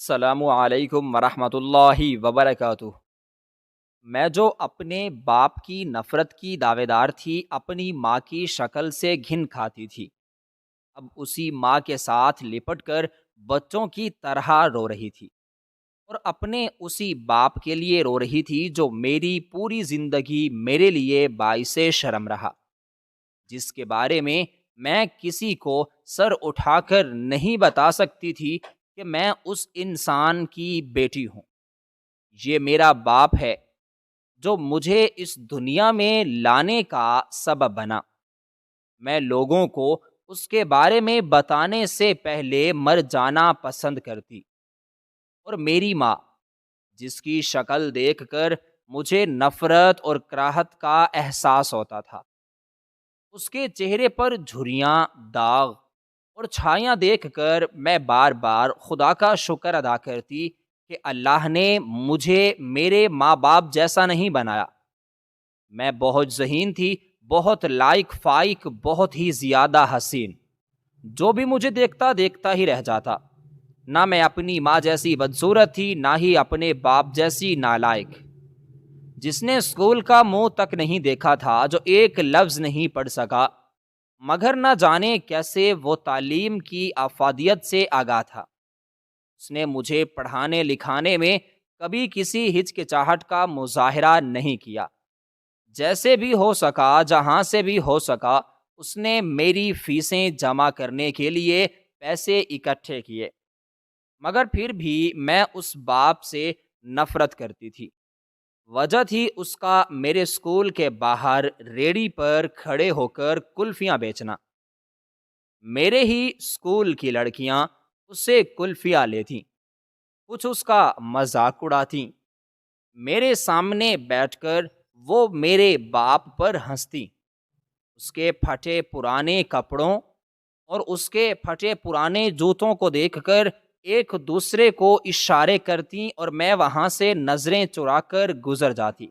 السلام علیکم ورحمۃ اللہ وبرکاتہ۔ میں جو اپنے باپ کی نفرت کی دعوے دار تھی، اپنی ماں کی شکل سے گھن کھاتی تھی، اب اسی ماں کے ساتھ لپٹ کر بچوں کی طرح رو رہی تھی، اور اپنے اسی باپ کے لیے رو رہی تھی جو میری پوری زندگی میرے لیے باعث شرم رہا، جس کے بارے میں کسی کو سر اٹھا کر نہیں بتا سکتی تھی کہ میں اس انسان کی بیٹی ہوں۔ یہ میرا باپ ہے جو مجھے اس دنیا میں لانے کا سبب بنا۔ میں لوگوں کو اس کے بارے میں بتانے سے پہلے مر جانا پسند کرتی، اور میری ماں، جس کی شکل دیکھ کر مجھے نفرت اور کراہت کا احساس ہوتا تھا، اس کے چہرے پر جھریاں، داغ اور چھائیاں دیکھ کر میں بار بار خدا کا شکر ادا کرتی کہ اللہ نے مجھے میرے ماں باپ جیسا نہیں بنایا۔ میں بہت ذہین تھی، بہت لائق فائق، بہت ہی زیادہ حسین۔ جو بھی مجھے دیکھتا دیکھتا ہی رہ جاتا۔ نہ میں اپنی ماں جیسی بدصورت تھی، نہ ہی اپنے باپ جیسی نالائق، جس نے اسکول کا منہ تک نہیں دیکھا تھا، جو ایک لفظ نہیں پڑھ سکا، مگر نہ جانے کیسے وہ تعلیم کی افادیت سے آگاہ تھا۔ اس نے مجھے پڑھانے لکھانے میں کبھی کسی ہچکچاہٹ کا مظاہرہ نہیں کیا۔ جیسے بھی ہو سکا، جہاں سے بھی ہو سکا، اس نے میری فیسیں جمع کرنے کے لیے پیسے اکٹھے کیے، مگر پھر بھی میں اس باپ سے نفرت کرتی تھی۔ وجہ تھی اس کا میرے اسکول کے باہر ریڑی پر کھڑے ہو کر کلفیاں بیچنا۔ میرے ہی اسکول کی لڑکیاں اس سے کلفیاں لیتیں، کچھ اس کا مذاق اڑاتیں، میرے سامنے بیٹھ کر وہ میرے باپ پر ہنستی، اس کے پھٹے پرانے کپڑوں اور اس کے پھٹے پرانے جوتوں کو دیکھ کر ایک دوسرے کو اشارے کرتی، اور میں وہاں سے نظریں چرا کر گزر جاتی۔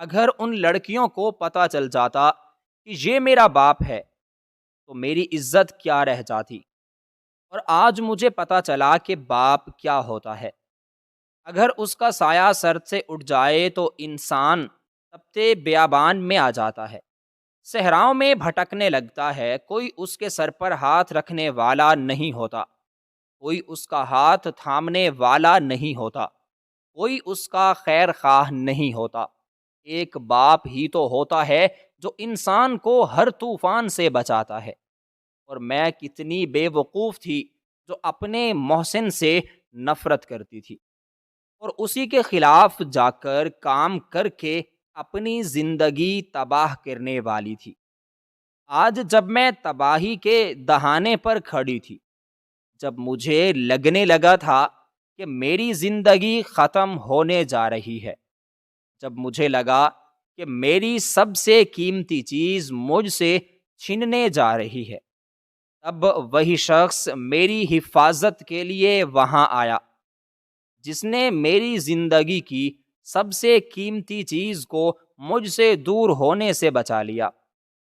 اگر ان لڑکیوں کو پتہ چل جاتا کہ یہ میرا باپ ہے تو میری عزت کیا رہ جاتی، اور آج مجھے پتہ چلا کہ باپ کیا ہوتا ہے۔ اگر اس کا سایہ سر سے اٹھ جائے تو انسان تپتے بیابان میں آ جاتا ہے، صحراؤں میں بھٹکنے لگتا ہے، کوئی اس کے سر پر ہاتھ رکھنے والا نہیں ہوتا، کوئی اس کا ہاتھ تھامنے والا نہیں ہوتا، کوئی اس کا خیر خواہ نہیں ہوتا۔ ایک باپ ہی تو ہوتا ہے جو انسان کو ہر طوفان سے بچاتا ہے، اور میں کتنی بے وقوف تھی جو اپنے محسن سے نفرت کرتی تھی، اور اسی کے خلاف جا کر کام کر کے اپنی زندگی تباہ کرنے والی تھی۔ آج جب میں تباہی کے دہانے پر کھڑی تھی، جب مجھے لگنے لگا تھا کہ میری زندگی ختم ہونے جا رہی ہے، جب مجھے لگا کہ میری سب سے قیمتی چیز مجھ سے چھیننے جا رہی ہے، تب وہی شخص میری حفاظت کے لیے وہاں آیا، جس نے میری زندگی کی سب سے قیمتی چیز کو مجھ سے دور ہونے سے بچا لیا۔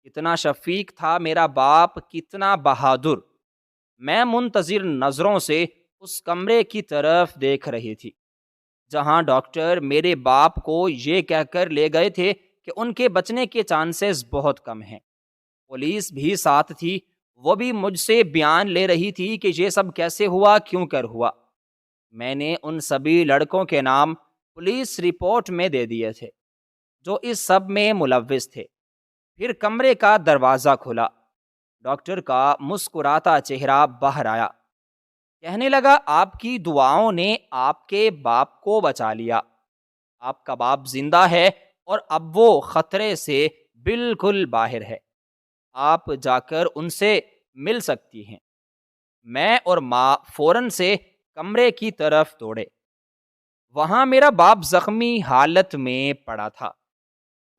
کتنا شفیق تھا میرا باپ، کتنا بہادر! میں منتظر نظروں سے اس کمرے کی طرف دیکھ رہی تھی جہاں ڈاکٹر میرے باپ کو یہ کہہ کر لے گئے تھے کہ ان کے بچنے کے چانسز بہت کم ہیں۔ پولیس بھی ساتھ تھی، وہ بھی مجھ سے بیان لے رہی تھی کہ یہ سب کیسے ہوا، کیوں کر ہوا۔ میں نے ان سبھی لڑکوں کے نام پولیس رپورٹ میں دے دیے تھے جو اس سب میں ملوث تھے۔ پھر کمرے کا دروازہ کھلا، ڈاکٹر کا مسکراتا چہرہ باہر آیا، کہنے لگا، آپ کی دعاؤں نے آپ کے باپ کو بچا لیا، آپ کا باپ زندہ ہے اور اب وہ خطرے سے بالکل باہر ہے، آپ جا کر ان سے مل سکتی ہیں۔ میں اور ماں فوراً سے کمرے کی طرف دوڑے۔ وہاں میرا باپ زخمی حالت میں پڑا تھا،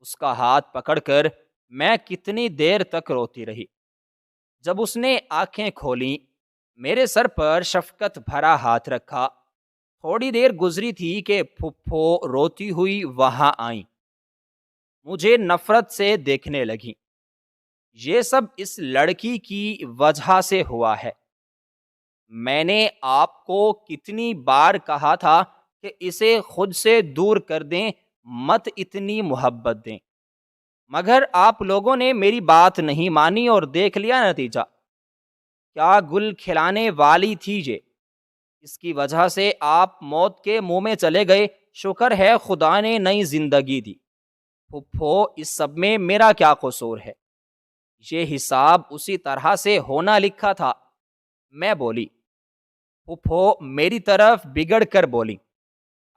اس کا ہاتھ پکڑ کر میں کتنی دیر تک روتی رہی۔ جب اس نے آنکھیں کھولیں، میرے سر پر شفقت بھرا ہاتھ رکھا۔ تھوڑی دیر گزری تھی کہ پھپھو روتی ہوئی وہاں آئیں، مجھے نفرت سے دیکھنے لگیں۔ یہ سب اس لڑکی کی وجہ سے ہوا ہے۔ میں نے آپ کو کتنی بار کہا تھا کہ اسے خود سے دور کر دیں، مت اتنی محبت دیں، مگر آپ لوگوں نے میری بات نہیں مانی اور دیکھ لیا نتیجہ۔ کیا گل کھلانے والی تھی یہ، اس کی وجہ سے آپ موت کے منہ میں چلے گئے، شکر ہے خدا نے نئی زندگی دی۔ پھپھو، اس سب میں میرا کیا قصور ہے؟ یہ حساب اسی طرح سے ہونا لکھا تھا۔ میں بولی۔ پھپھو میری طرف بگڑ کر بولی،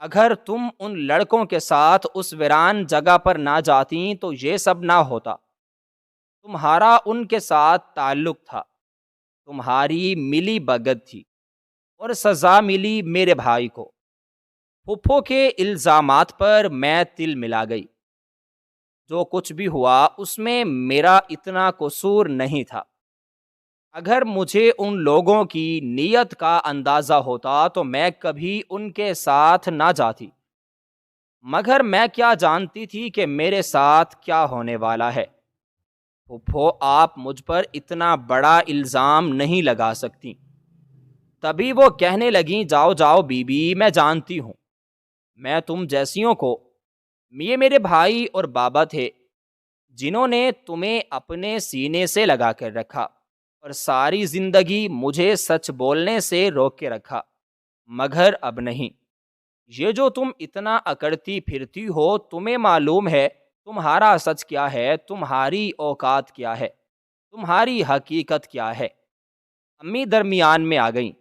اگر تم ان لڑکوں کے ساتھ اس ویران جگہ پر نہ جاتی تو یہ سب نہ ہوتا۔ تمہارا ان کے ساتھ تعلق تھا، تمہاری ملی بگت تھی، اور سزا ملی میرے بھائی کو۔ پھپھو کے الزامات پر میں تل ملا گئی۔ جو کچھ بھی ہوا اس میں میرا اتنا قصور نہیں تھا۔ اگر مجھے ان لوگوں کی نیت کا اندازہ ہوتا تو میں کبھی ان کے ساتھ نہ جاتی، مگر میں کیا جانتی تھی کہ میرے ساتھ کیا ہونے والا ہے۔ پھپھو، آپ مجھ پر اتنا بڑا الزام نہیں لگا سکتی۔ تبھی وہ کہنے لگیں، جاؤ جاؤ بی بی، میں جانتی ہوں، میں تم جیسیوں کو، یہ میرے بھائی اور بابا تھے جنہوں نے تمہیں اپنے سینے سے لگا کر رکھا اور ساری زندگی مجھے سچ بولنے سے روک کے رکھا، مگر اب نہیں۔ یہ جو تم اتنا اکڑتی پھرتی ہو، تمہیں معلوم ہے تمہارا سچ کیا ہے، تمہاری اوقات کیا ہے، تمہاری حقیقت کیا ہے۔ امی درمیان میں آ گئیں،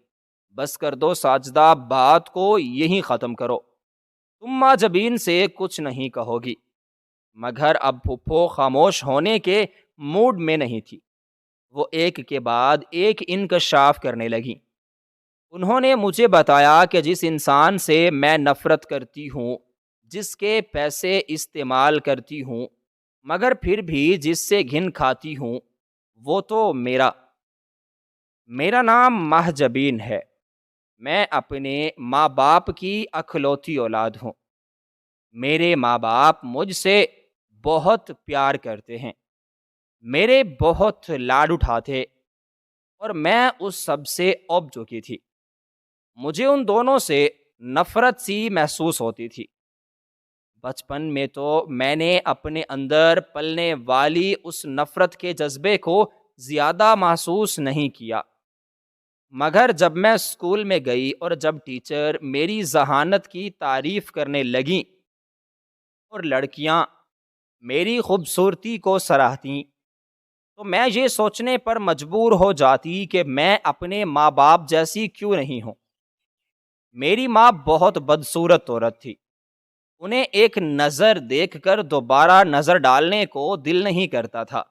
بس کر دو ساجدہ، بات کو یہیں ختم کرو، تم ماں جبین سے کچھ نہیں کہو گی۔ مگر اب پھپھو خاموش ہونے کے موڈ میں نہیں تھی، وہ ایک کے بعد ایک انکشاف کرنے لگی۔ انہوں نے مجھے بتایا کہ جس انسان سے میں نفرت کرتی ہوں، جس کے پیسے استعمال کرتی ہوں، مگر پھر بھی جس سے گھن کھاتی ہوں، وہ تو میرا نام ماہ جبین ہے۔ میں اپنے ماں باپ کی اکلوتی اولاد ہوں۔ میرے ماں باپ مجھ سے بہت پیار کرتے ہیں، میرے بہت لاڈ اٹھاتے، اور میں اس سب سے اُب چکی تھی۔ مجھے ان دونوں سے نفرت سی محسوس ہوتی تھی۔ بچپن میں تو میں نے اپنے اندر پلنے والی اس نفرت کے جذبے کو زیادہ محسوس نہیں کیا، مگر جب میں اسکول میں گئی اور جب ٹیچر میری ذہانت کی تعریف کرنے لگیں اور لڑکیاں میری خوبصورتی کو سراہتیں، تو میں یہ سوچنے پر مجبور ہو جاتی کہ میں اپنے ماں باپ جیسی کیوں نہیں ہوں۔ میری ماں بہت بدصورت عورت تھی، انہیں ایک نظر دیکھ کر دوبارہ نظر ڈالنے کو دل نہیں کرتا تھا،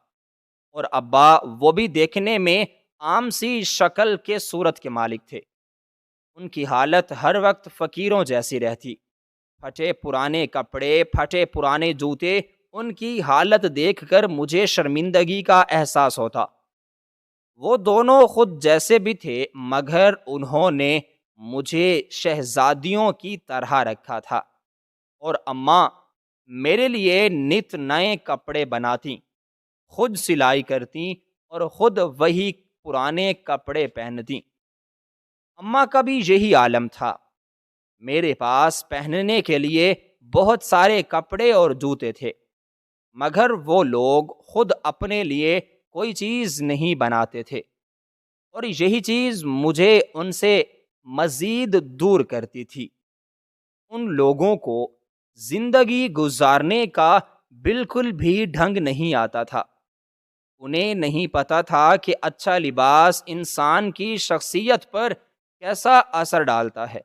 اور ابا وہ بھی دیکھنے میں عام سی شکل کے صورت کے مالک تھے۔ ان کی حالت ہر وقت فقیروں جیسی رہتی، پھٹے پرانے کپڑے، پھٹے پرانے جوتے، ان کی حالت دیکھ کر مجھے شرمندگی کا احساس ہوتا۔ وہ دونوں خود جیسے بھی تھے، مگر انہوں نے مجھے شہزادیوں کی طرح رکھا تھا، اور اماں میرے لیے نت نئے کپڑے بناتیں، خود سلائی کرتیں اور خود وہی پرانے کپڑے پہنتیں۔ اماں کا بھی یہی عالم تھا، میرے پاس پہننے کے لیے بہت سارے کپڑے اور جوتے تھے، مگر وہ لوگ خود اپنے لیے کوئی چیز نہیں بناتے تھے، اور یہی چیز مجھے ان سے مزید دور کرتی تھی۔ ان لوگوں کو زندگی گزارنے کا بالکل بھی ڈھنگ نہیں آتا تھا، انہیں نہیں پتا تھا کہ اچھا لباس انسان کی شخصیت پر کیسا اثر ڈالتا ہے۔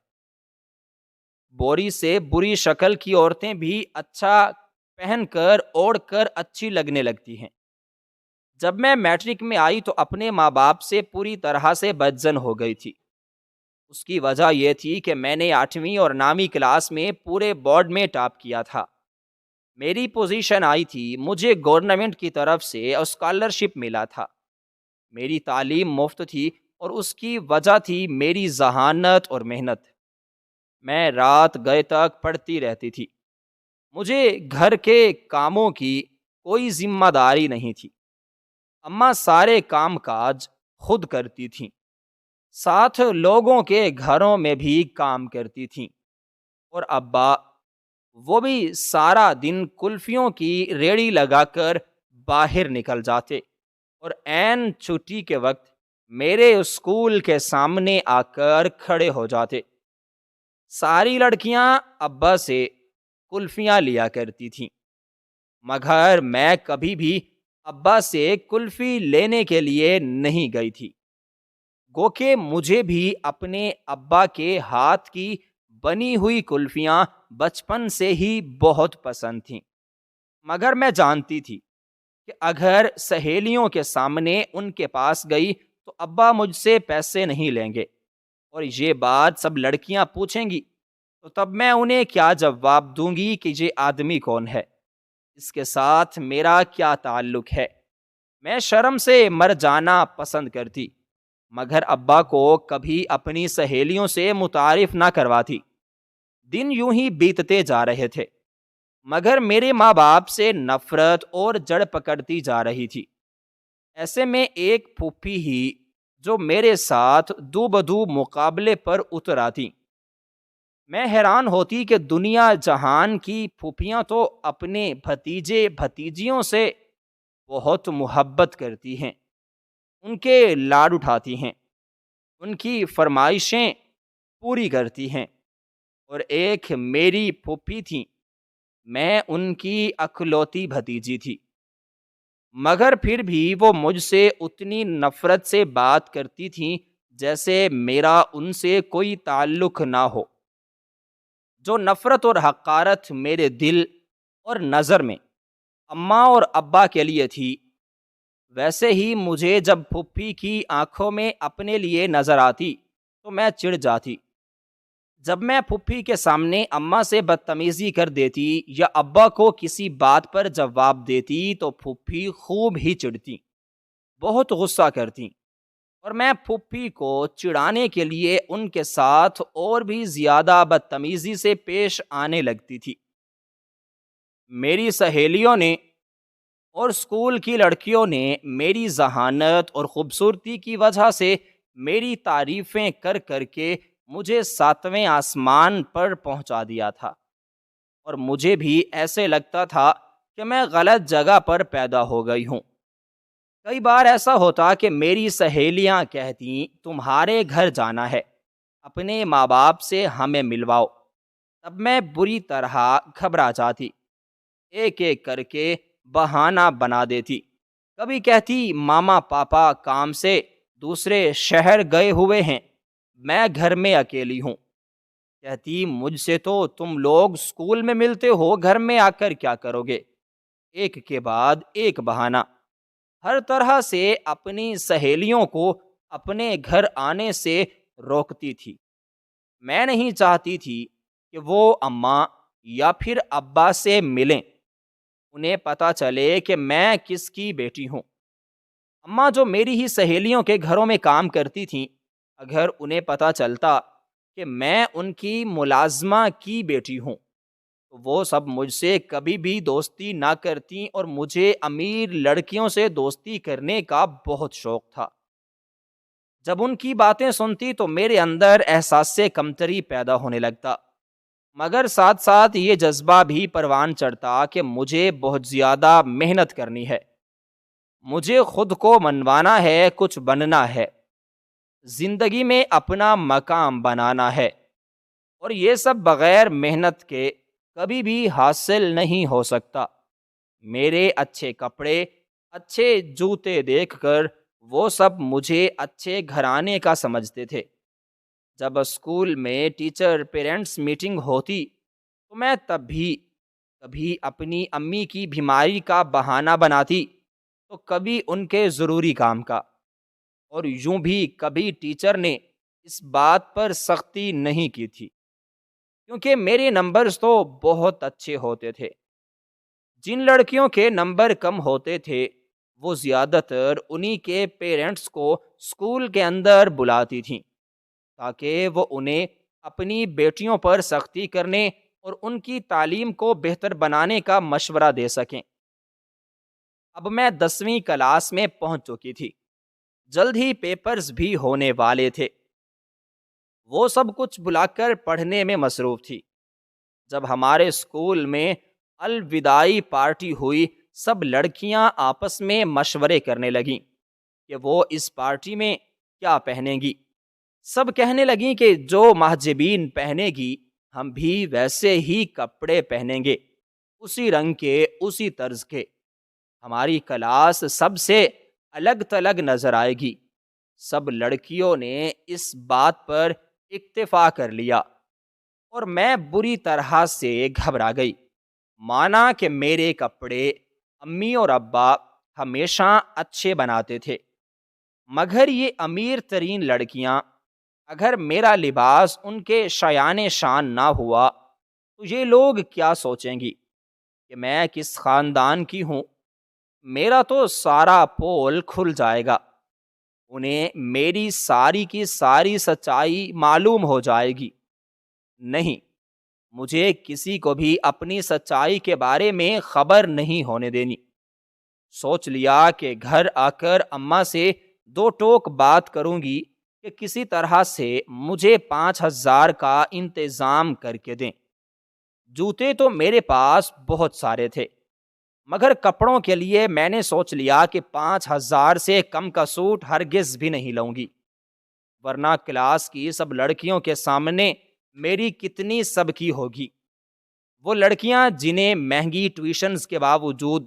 بوری سے بری شکل کی عورتیں بھی اچھا پہن کر اوڑھ کر اچھی لگنے لگتی ہیں۔ جب میں میٹرک میں آئی تو اپنے ماں باپ سے پوری طرح سے بدزن ہو گئی تھی۔ اس کی وجہ یہ تھی کہ میں نے 8ویں اور 9ویں کلاس میں پورے بورڈ میں ٹاپ کیا تھا، میری پوزیشن آئی تھی، مجھے گورنمنٹ کی طرف سے اسکالرشپ ملا تھا، میری تعلیم مفت تھی، اور اس کی وجہ تھی میری ذہانت اور محنت۔ میں رات گئے تک پڑھتی رہتی تھی، مجھے گھر کے کاموں کی کوئی ذمہ داری نہیں تھی، اماں سارے کام کاج خود کرتی تھیں۔ ساتھ لوگوں کے گھروں میں بھی کام کرتی تھیں، اور ابا وہ بھی سارا دن کلفیوں کی ریڑھی لگا کر باہر نکل جاتے، اور عین چھٹی کے وقت میرے اسکول کے سامنے آ کر کھڑے ہو جاتے۔ ساری لڑکیاں ابا سے کلفیاں لیا کرتی تھیں، مگر میں کبھی بھی ابا سے کلفی لینے کے لیے نہیں گئی تھی، گو کہ مجھے بھی اپنے ابا کے ہاتھ کی بنی ہوئی کلفیاں بچپن سے ہی بہت پسند تھیں۔ مگر میں جانتی تھی کہ اگر سہیلیوں کے سامنے ان کے پاس گئی تو ابا مجھ سے پیسے نہیں لیں گے، اور یہ بات سب لڑکیاں پوچھیں گی تو تب میں انہیں کیا جواب دوں گی کہ یہ آدمی کون ہے، اس کے ساتھ میرا کیا تعلق ہے۔ میں شرم سے مر جانا پسند کرتی، مگر ابا کو کبھی اپنی سہیلیوں سے متعارف نہ کرواتی۔ دن یوں ہی بیتتے جا رہے تھے، مگر میرے ماں باپ سے نفرت اور جڑ پکڑتی جا رہی تھی۔ ایسے میں ایک پھوپھی ہی جو میرے ساتھ دو بدو مقابلے پر اتر آتی۔ میں حیران ہوتی کہ دنیا جہان کی پھوپھیاں تو اپنے بھتیجے بھتیجیوں سے بہت محبت کرتی ہیں، ان کے لاڈ اٹھاتی ہیں، ان کی فرمائشیں پوری کرتی ہیں، اور ایک میری پھوپھی تھی، میں ان کی اکلوتی بھتیجی تھی، مگر پھر بھی وہ مجھ سے اتنی نفرت سے بات کرتی تھیں جیسے میرا ان سے کوئی تعلق نہ ہو۔ جو نفرت اور حقارت میرے دل اور نظر میں اماں اور ابا کے لیے تھی، ویسے ہی مجھے جب پھوپھی کی آنکھوں میں اپنے لیے نظر آتی تو میں چڑ جاتی۔ جب میں پھوپھی کے سامنے اماں سے بدتمیزی کر دیتی یا ابا کو کسی بات پر جواب دیتی تو پھوپھی خوب ہی چڑھتی، بہت غصہ کرتی، اور میں پھوپھی کو چڑھانے کے لیے ان کے ساتھ اور بھی زیادہ بدتمیزی سے پیش آنے لگتی تھی۔ میری سہیلیوں نے اور اسکول کی لڑکیوں نے میری ذہانت اور خوبصورتی کی وجہ سے میری تعریفیں کر کر کے مجھے 7ویں آسمان پر پہنچا دیا تھا، اور مجھے بھی ایسے لگتا تھا کہ میں غلط جگہ پر پیدا ہو گئی ہوں۔ کئی بار ایسا ہوتا کہ میری سہیلیاں کہتیں تمہارے گھر جانا ہے، اپنے ماں باپ سے ہمیں ملواؤ، تب میں بری طرح گھبرا جاتی، ایک ایک کر کے بہانہ بنا دیتی۔ کبھی کہتی ماما پاپا کام سے دوسرے شہر گئے ہوئے ہیں، میں گھر میں اکیلی ہوں۔ کہتی مجھ سے تو تم لوگ اسکول میں ملتے ہو، گھر میں آ کر کیا کرو گے؟ ایک کے بعد ایک بہانہ، ہر طرح سے اپنی سہیلیوں کو اپنے گھر آنے سے روکتی تھی۔ میں نہیں چاہتی تھی کہ وہ اماں یا پھر ابا سے ملیں، انہیں پتہ چلے کہ میں کس کی بیٹی ہوں۔ اماں جو میری ہی سہیلیوں کے گھروں میں کام کرتی تھیں، اگر انہیں پتہ چلتا کہ میں ان کی ملازمہ کی بیٹی ہوں تو وہ سب مجھ سے کبھی بھی دوستی نہ کرتیں، اور مجھے امیر لڑکیوں سے دوستی کرنے کا بہت شوق تھا۔ جب ان کی باتیں سنتی تو میرے اندر احساس سے کمتری پیدا ہونے لگتا، مگر ساتھ ساتھ یہ جذبہ بھی پروان چڑھتا کہ مجھے بہت زیادہ محنت کرنی ہے، مجھے خود کو منوانا ہے، کچھ بننا ہے، زندگی میں اپنا مقام بنانا ہے، اور یہ سب بغیر محنت کے کبھی بھی حاصل نہیں ہو سکتا۔ میرے اچھے کپڑے، اچھے جوتے دیکھ کر وہ سب مجھے اچھے گھرانے کا سمجھتے تھے۔ جب اسکول میں ٹیچر پیرنٹس میٹنگ ہوتی تو میں تب بھی کبھی اپنی امی کی بیماری کا بہانہ بناتی تو کبھی ان کے ضروری کام کا، اور یوں بھی کبھی ٹیچر نے اس بات پر سختی نہیں کی تھی، کیونکہ میرے نمبرز تو بہت اچھے ہوتے تھے۔ جن لڑکیوں کے نمبر کم ہوتے تھے وہ زیادہ تر انہی کے پیرنٹس کو اسکول کے اندر بلاتی تھیں تاکہ وہ انہیں اپنی بیٹیوں پر سختی کرنے اور ان کی تعلیم کو بہتر بنانے کا مشورہ دے سکیں۔ اب میں 10ویں کلاس میں پہنچ چکی تھی، جلد ہی پیپرز بھی ہونے والے تھے۔ وہ سب کچھ بلا کر پڑھنے میں مصروف تھی۔ جب ہمارے اسکول میں الوداعی پارٹی ہوئی، سب لڑکیاں آپس میں مشورے کرنے لگیں کہ وہ اس پارٹی میں کیا پہنیں گی۔ سب کہنے لگیں کہ جو محجبین پہنے گی ہم بھی ویسے ہی کپڑے پہنیں گے، اسی رنگ کے، اسی طرز کے۔ ہماری کلاس سب سے الگ تلگ نظر آئے گی۔ سب لڑکیوں نے اس بات پر اتفاق کر لیا اور میں بری طرح سے گھبرا گئی۔ مانا کہ میرے کپڑے امی اور ابا ہمیشہ اچھے بناتے تھے، مگر یہ امیر ترین لڑکیاں، اگر میرا لباس ان کے شایان شان نہ ہوا تو یہ لوگ کیا سوچیں گی کہ میں کس خاندان کی ہوں؟ میرا تو سارا پول کھل جائے گا، انہیں میری ساری کی ساری سچائی معلوم ہو جائے گی۔ نہیں، مجھے کسی کو بھی اپنی سچائی کے بارے میں خبر نہیں ہونے دینی۔ سوچ لیا کہ گھر آ کر اماں سے دو ٹوک بات کروں گی کہ کسی طرح سے مجھے 5,000 کا انتظام کر کے دیں۔ جوتے تو میرے پاس بہت سارے تھے، مگر کپڑوں کے لیے میں نے سوچ لیا کہ 5,000 سے کم کا سوٹ ہرگز بھی نہیں لوں گی، ورنہ کلاس کی سب لڑکیوں کے سامنے میری کتنی سب کی ہوگی۔ وہ لڑکیاں جنہیں مہنگی ٹیوشنز کے باوجود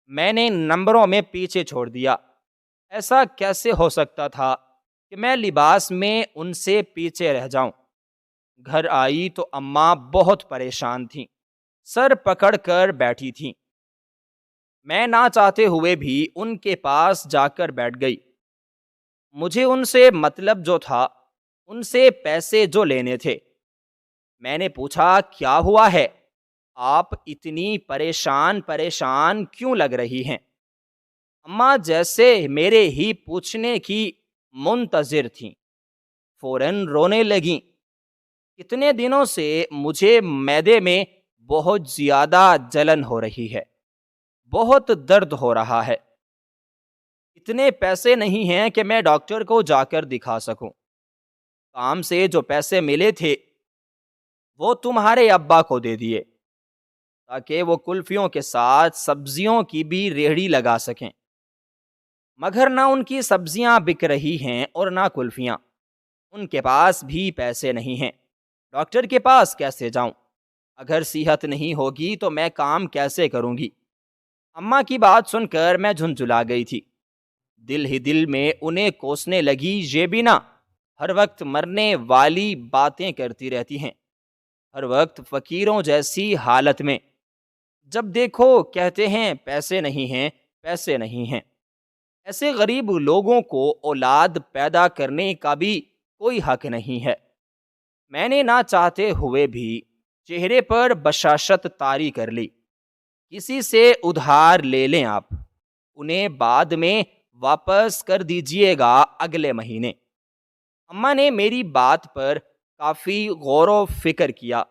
میں نے نمبروں میں پیچھے چھوڑ دیا، ایسا کیسے ہو سکتا تھا کہ میں لباس میں ان سے پیچھے رہ جاؤں؟ گھر آئی تو اماں بہت پریشان تھیں، سر پکڑ کر بیٹھی تھیں۔ میں نہ چاہتے ہوئے بھی ان کے پاس جا کر بیٹھ گئی۔ مجھے ان سے مطلب جو تھا، ان سے پیسے جو لینے تھے۔ میں نے پوچھا، کیا ہوا ہے؟ آپ اتنی پریشان کیوں لگ رہی ہیں؟ اماں جیسے میرے ہی پوچھنے کی منتظر تھیں، فوراً رونے لگیں۔ کتنے دنوں سے مجھے معدے میں بہت زیادہ جلن ہو رہی ہے، بہت درد ہو رہا ہے۔ اتنے پیسے نہیں ہیں کہ میں ڈاکٹر کو جا کر دکھا سکوں۔ کام سے جو پیسے ملے تھے وہ تمہارے ابا کو دے دیے تاکہ وہ کلفیوں کے ساتھ سبزیوں کی بھی ریہڑی لگا سکیں، مگر نہ ان کی سبزیاں بک رہی ہیں اور نہ کلفیاں۔ ان کے پاس بھی پیسے نہیں ہیں، ڈاکٹر کے پاس کیسے جاؤں؟ اگر صحت نہیں ہوگی تو میں کام کیسے کروں گی؟ اماں کی بات سن کر میں جھنجھلا گئی تھی۔ دل ہی دل میں انہیں کوسنے لگی، یہ بھی نہ ہر وقت مرنے والی باتیں کرتی رہتی ہیں، ہر وقت فقیروں جیسی حالت میں۔ جب دیکھو کہتے ہیں پیسے نہیں ہیں، پیسے نہیں ہیں۔ ایسے غریب لوگوں کو اولاد پیدا کرنے کا بھی کوئی حق نہیں ہے۔ میں نے نہ چاہتے ہوئے بھی چہرے پر بشاشت طاری کر لی۔ کسی سے ادھار لے لیں آپ، انہیں بعد میں واپس کر دیجئے گا اگلے مہینے۔ اماں نے میری بات پر کافی غور و فکر کیا،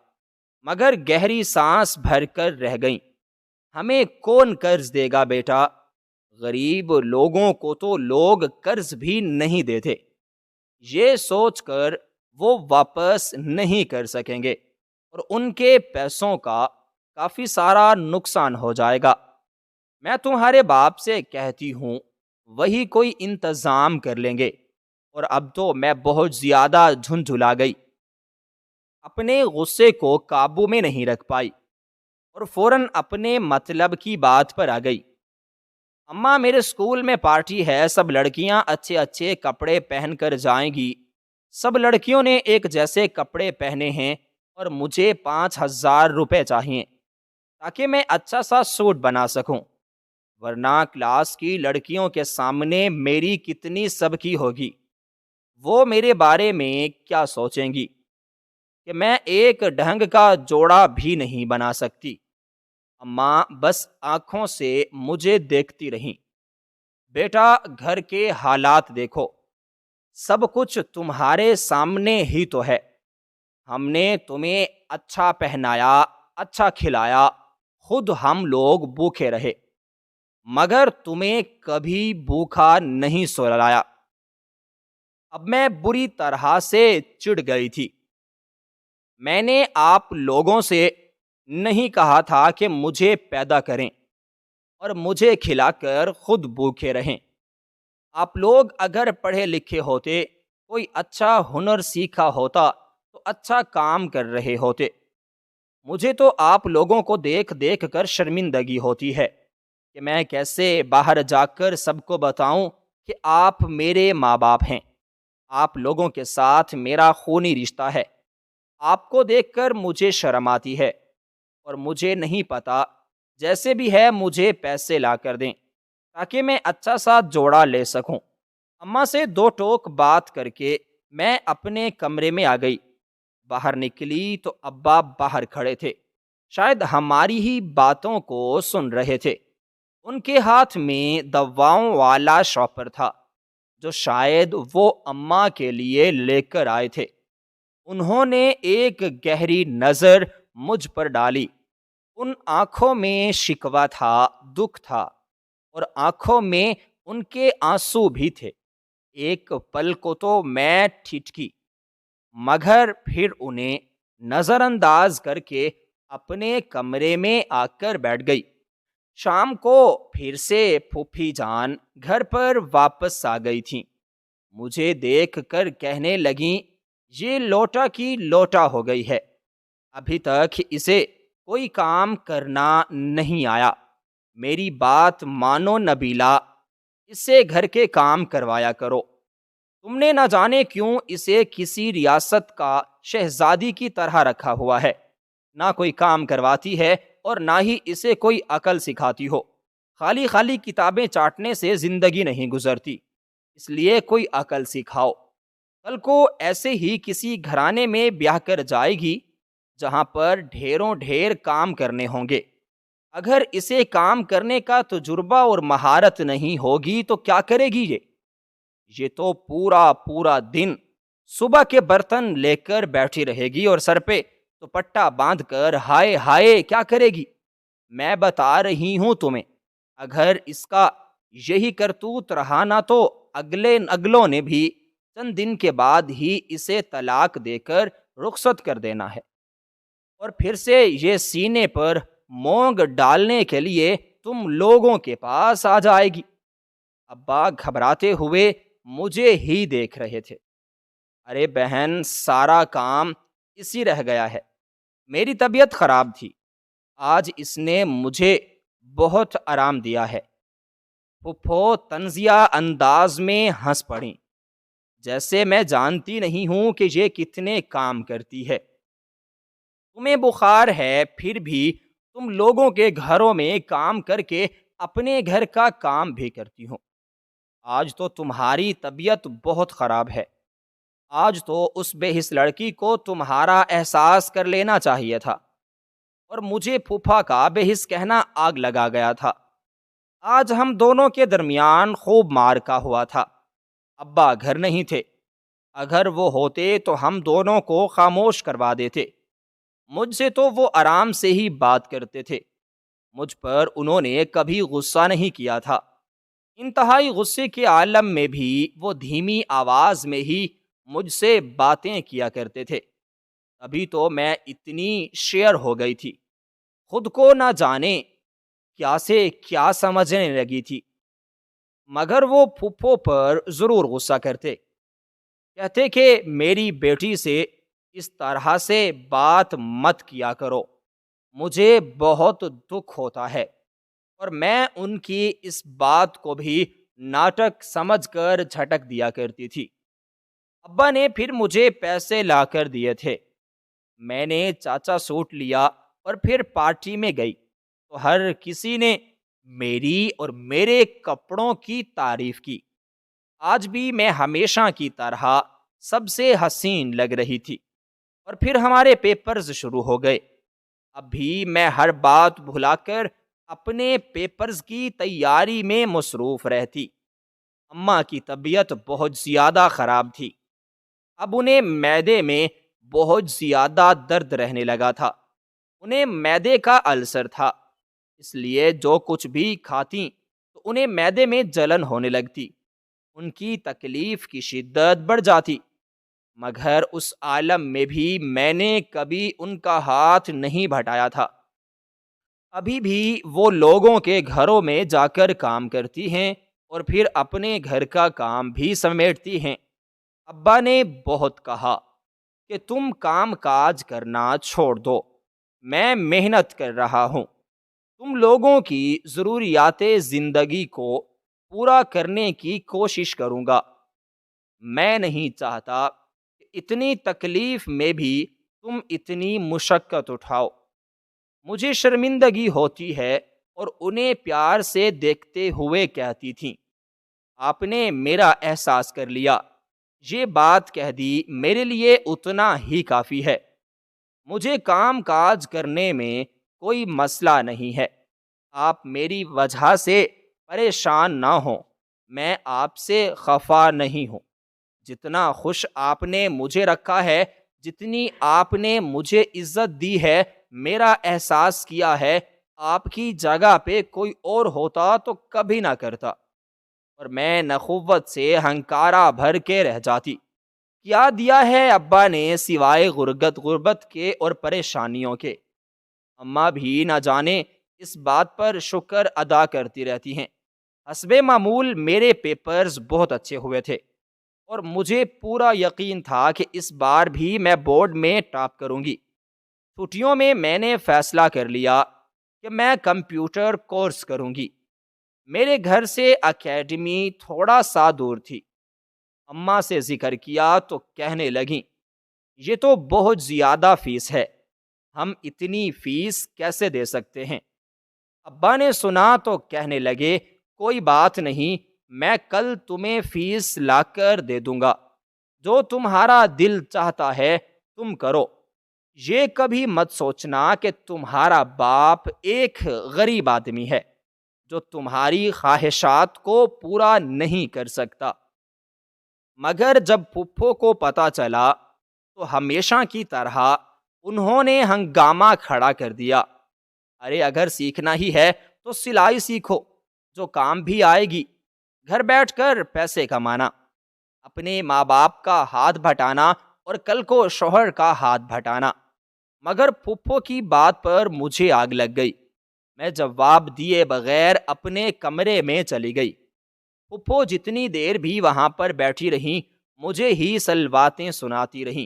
مگر گہری سانس بھر کر رہ گئیں۔ ہمیں کون قرض دے گا بیٹا؟ غریب لوگوں کو تو لوگ قرض بھی نہیں دیتے۔ یہ سوچ کر وہ واپس نہیں کر سکیں گے اور ان کے پیسوں کا کافی سارا نقصان ہو جائے گا۔ میں تمہارے باپ سے کہتی ہوں، وہی کوئی انتظام کر لیں گے۔ اور اب تو میں بہت زیادہ جھنجھلا گئی، اپنے غصے کو قابو میں نہیں رکھ پائی اور فوراً اپنے مطلب کی بات پر آ گئی۔ اماں، میرے اسکول میں پارٹی ہے، سب لڑکیاں اچھے اچھے کپڑے پہن کر جائیں گی۔ سب لڑکیوں نے ایک جیسے کپڑے پہنے ہیں اور مجھے 5,000 روپے چاہیے تاکہ میں اچھا سا سوٹ بنا سکوں، ورنہ کلاس کی لڑکیوں کے سامنے میری کتنی سب کی ہوگی۔ وہ میرے بارے میں کیا سوچیں گی کہ میں ایک ڈھنگ کا جوڑا بھی نہیں بنا سکتی۔ اماں بس آنکھوں سے مجھے دیکھتی رہیں۔ بیٹا، گھر کے حالات دیکھو، سب کچھ تمہارے سامنے ہی تو ہے۔ ہم نے تمہیں اچھا پہنایا، اچھا کھلایا، خود ہم لوگ بھوکے رہے، مگر تمہیں کبھی بھوکا نہیں سلایا۔ اب میں بری طرح سے چڑ گئی تھی۔ میں نے آپ لوگوں سے نہیں کہا تھا کہ مجھے پیدا کریں اور مجھے کھلا کر خود بھوکے رہیں۔ آپ لوگ اگر پڑھے لکھے ہوتے، کوئی اچھا ہنر سیکھا ہوتا تو اچھا کام کر رہے ہوتے۔ مجھے تو آپ لوگوں کو دیکھ دیکھ کر شرمندگی ہوتی ہے کہ میں کیسے باہر جا کر سب کو بتاؤں کہ آپ میرے ماں باپ ہیں۔ آپ لوگوں کے ساتھ میرا خونی رشتہ ہے۔ آپ کو دیکھ کر مجھے شرم آتی ہے اور مجھے نہیں پتا، جیسے بھی ہے مجھے پیسے لا کر دیں تاکہ میں اچھا سا جوڑا لے سکوں۔ اماں سے دو ٹوک بات کر کے میں اپنے کمرے میں آ گئی۔ باہر نکلی تو ابا باہر کھڑے تھے، شاید ہماری ہی باتوں کو سن رہے تھے۔ ان کے ہاتھ میں دواؤں والا شاپر تھا جو شاید وہ اماں کے لیے لے کر آئے تھے۔ انہوں نے ایک گہری نظر مجھ پر ڈالی۔ ان آنکھوں میں شکوہ تھا، دکھ تھا، اور آنکھوں میں ان کے آنسو بھی تھے۔ ایک پل کو تو میں ٹھٹکی، مگر پھر انہیں نظر انداز کر کے اپنے کمرے میں آ کر بیٹھ گئی۔ شام کو پھر سے پھوپھی جان گھر پر واپس آ گئی تھیں۔ مجھے دیکھ کر کہنے لگیں، یہ لوٹا کی لوٹا ہو گئی ہے، ابھی تک اسے کوئی کام کرنا نہیں آیا۔ میری بات مانو نبیلہ، اس سے گھر کے کام کروایا کرو۔ تم نے نہ جانے کیوں اسے کسی ریاست کا شہزادی کی طرح رکھا ہوا ہے۔ نہ کوئی کام کرواتی ہے اور نہ ہی اسے کوئی عقل سکھاتی ہو۔ خالی خالی کتابیں چاٹنے سے زندگی نہیں گزرتی، اس لیے کوئی عقل سکھاؤ۔ کل کو ایسے ہی کسی گھرانے میں بیاہ کر جائے گی جہاں پر ڈھیروں ڈھیر کام کرنے ہوں گے۔ اگر اسے کام کرنے کا تجربہ اور مہارت نہیں ہوگی تو کیا کرے گی یہ تو پورا پورا دن صبح کے برتن لے کر بیٹھی رہے گی اور سر پہ دوپٹہ باندھ کر ہائے ہائے کیا کرے گی۔ میں بتا رہی ہوں تمہیں، اگر اس کا یہی کرتوت رہا نہ تو اگلوں نے بھی چند دن کے بعد ہی اسے طلاق دے کر رخصت کر دینا ہے، اور پھر سے یہ سینے پر مونگ ڈالنے کے لیے تم لوگوں کے پاس آ جائے گی۔ ابا گھبراتے ہوئے مجھے ہی دیکھ رہے تھے۔ ارے بہن، سارا کام اسی رہ گیا ہے۔ میری طبیعت خراب تھی، آج اس نے مجھے بہت آرام دیا ہے۔ پھپھو طنزیہ انداز میں ہنس پڑیں، جیسے میں جانتی نہیں ہوں کہ یہ کتنے کام کرتی ہے۔ تمہیں بخار ہے پھر بھی تم لوگوں کے گھروں میں کام کر کے اپنے گھر کا کام بھی کرتی ہو۔ آج تو تمہاری طبیعت بہت خراب ہے۔ آج تو اس بے حس لڑکی کو تمہارا احساس کر لینا چاہیے تھا، اور مجھے پھوپھا کا بے حس کہنا آگ لگا گیا تھا۔ آج ہم دونوں کے درمیان خوب مار کا ہوا تھا۔ ابا گھر نہیں تھے، اگر وہ ہوتے تو ہم دونوں کو خاموش کروا دیتے۔ مجھ سے تو وہ آرام سے ہی بات کرتے تھے، مجھ پر انہوں نے کبھی غصہ نہیں کیا تھا۔ انتہائی غصے کے عالم میں بھی وہ دھیمی آواز میں ہی مجھ سے باتیں کیا کرتے تھے۔ ابھی تو میں اتنی شیئر ہو گئی تھی، خود کو نہ جانے کیا سے کیا سمجھنے لگی تھی۔ مگر وہ پھپھو پر ضرور غصہ کرتے، کہتے کہ میری بیٹی سے اس طرح سے بات مت کیا کرو، مجھے بہت دکھ ہوتا ہے۔ اور میں ان کی اس بات کو بھی ناٹک سمجھ کر جھٹک دیا کرتی تھی۔ ابا نے پھر مجھے پیسے لا کر دیے تھے۔ میں نے چاچا سوٹ لیا اور پھر پارٹی میں گئی تو ہر کسی نے میری اور میرے کپڑوں کی تعریف کی۔ آج بھی میں ہمیشہ کی طرح سب سے حسین لگ رہی تھی۔ اور پھر ہمارے پیپرز شروع ہو گئے۔ اب بھی میں ہر بات بھلا کر اپنے پیپرز کی تیاری میں مصروف رہتی۔ اماں کی طبیعت بہت زیادہ خراب تھی۔ اب انہیں معدے میں بہت زیادہ درد رہنے لگا تھا۔ انہیں معدے کا السر تھا، اس لیے جو کچھ بھی کھاتی تو انہیں معدے میں جلن ہونے لگتی۔ ان کی تکلیف کی شدت بڑھ جاتی، مگر اس عالم میں بھی میں نے کبھی ان کا ہاتھ نہیں بھٹایا تھا۔ ابھی بھی وہ لوگوں کے گھروں میں جا کر کام کرتی ہیں اور پھر اپنے گھر کا کام بھی سمیٹتی ہیں۔ ابا نے بہت کہا کہ تم کام کاج کرنا چھوڑ دو، میں محنت کر رہا ہوں، تم لوگوں کی ضروریات زندگی کو پورا کرنے کی کوشش کروں گا۔ میں نہیں چاہتا کہ اتنی تکلیف میں بھی تم اتنی مشقت اٹھاؤ۔ مجھے شرمندگی ہوتی ہے اور انہیں پیار سے دیکھتے ہوئے کہتی تھیں، آپ نے میرا احساس کر لیا، یہ بات کہہ دی میرے لیے اتنا ہی کافی ہے۔ مجھے کام کاج کرنے میں کوئی مسئلہ نہیں ہے، آپ میری وجہ سے پریشان نہ ہوں، میں آپ سے خفا نہیں ہوں۔ جتنا خوش آپ نے مجھے رکھا ہے، جتنی آپ نے مجھے عزت دی ہے، میرا احساس کیا ہے، آپ کی جگہ پہ کوئی اور ہوتا تو کبھی نہ کرتا، اور میں نخوت سے ہنکارا بھر کے رہ جاتی۔ کیا دیا ہے ابا نے سوائے غربت کے اور پریشانیوں کے؟ اماں بھی نہ جانے اس بات پر شکر ادا کرتی رہتی ہیں۔ حسب معمول میرے پیپرز بہت اچھے ہوئے تھے اور مجھے پورا یقین تھا کہ اس بار بھی میں بورڈ میں ٹاپ کروں گی۔ چھٹیوں میں میں نے فیصلہ کر لیا کہ میں کمپیوٹر کورس کروں گی۔ میرے گھر سے اکیڈمی تھوڑا سا دور تھی۔ اماں سے ذکر کیا تو کہنے لگیں، یہ تو بہت زیادہ فیس ہے، ہم اتنی فیس کیسے دے سکتے ہیں؟ ابا نے سنا تو کہنے لگے، کوئی بات نہیں، میں کل تمہیں فیس لا کر دے دوں گا، جو تمہارا دل چاہتا ہے تم کرو۔ یہ کبھی مت سوچنا کہ تمہارا باپ ایک غریب آدمی ہے جو تمہاری خواہشات کو پورا نہیں کر سکتا۔ مگر جب پھپھو کو پتا چلا تو ہمیشہ کی طرح انہوں نے ہنگامہ کھڑا کر دیا، ارے اگر سیکھنا ہی ہے تو سلائی سیکھو، جو کام بھی آئے گی، گھر بیٹھ کر پیسے کمانا، اپنے ماں باپ کا ہاتھ بھٹانا اور کل کو شوہر کا ہاتھ بھٹانا۔ مگر پھپھو کی بات پر مجھے آگ لگ گئی، میں جواب دیے بغیر اپنے کمرے میں چلی گئی۔ پھپھو جتنی دیر بھی وہاں پر بیٹھی رہیں مجھے ہی سلواتیں سناتی رہیں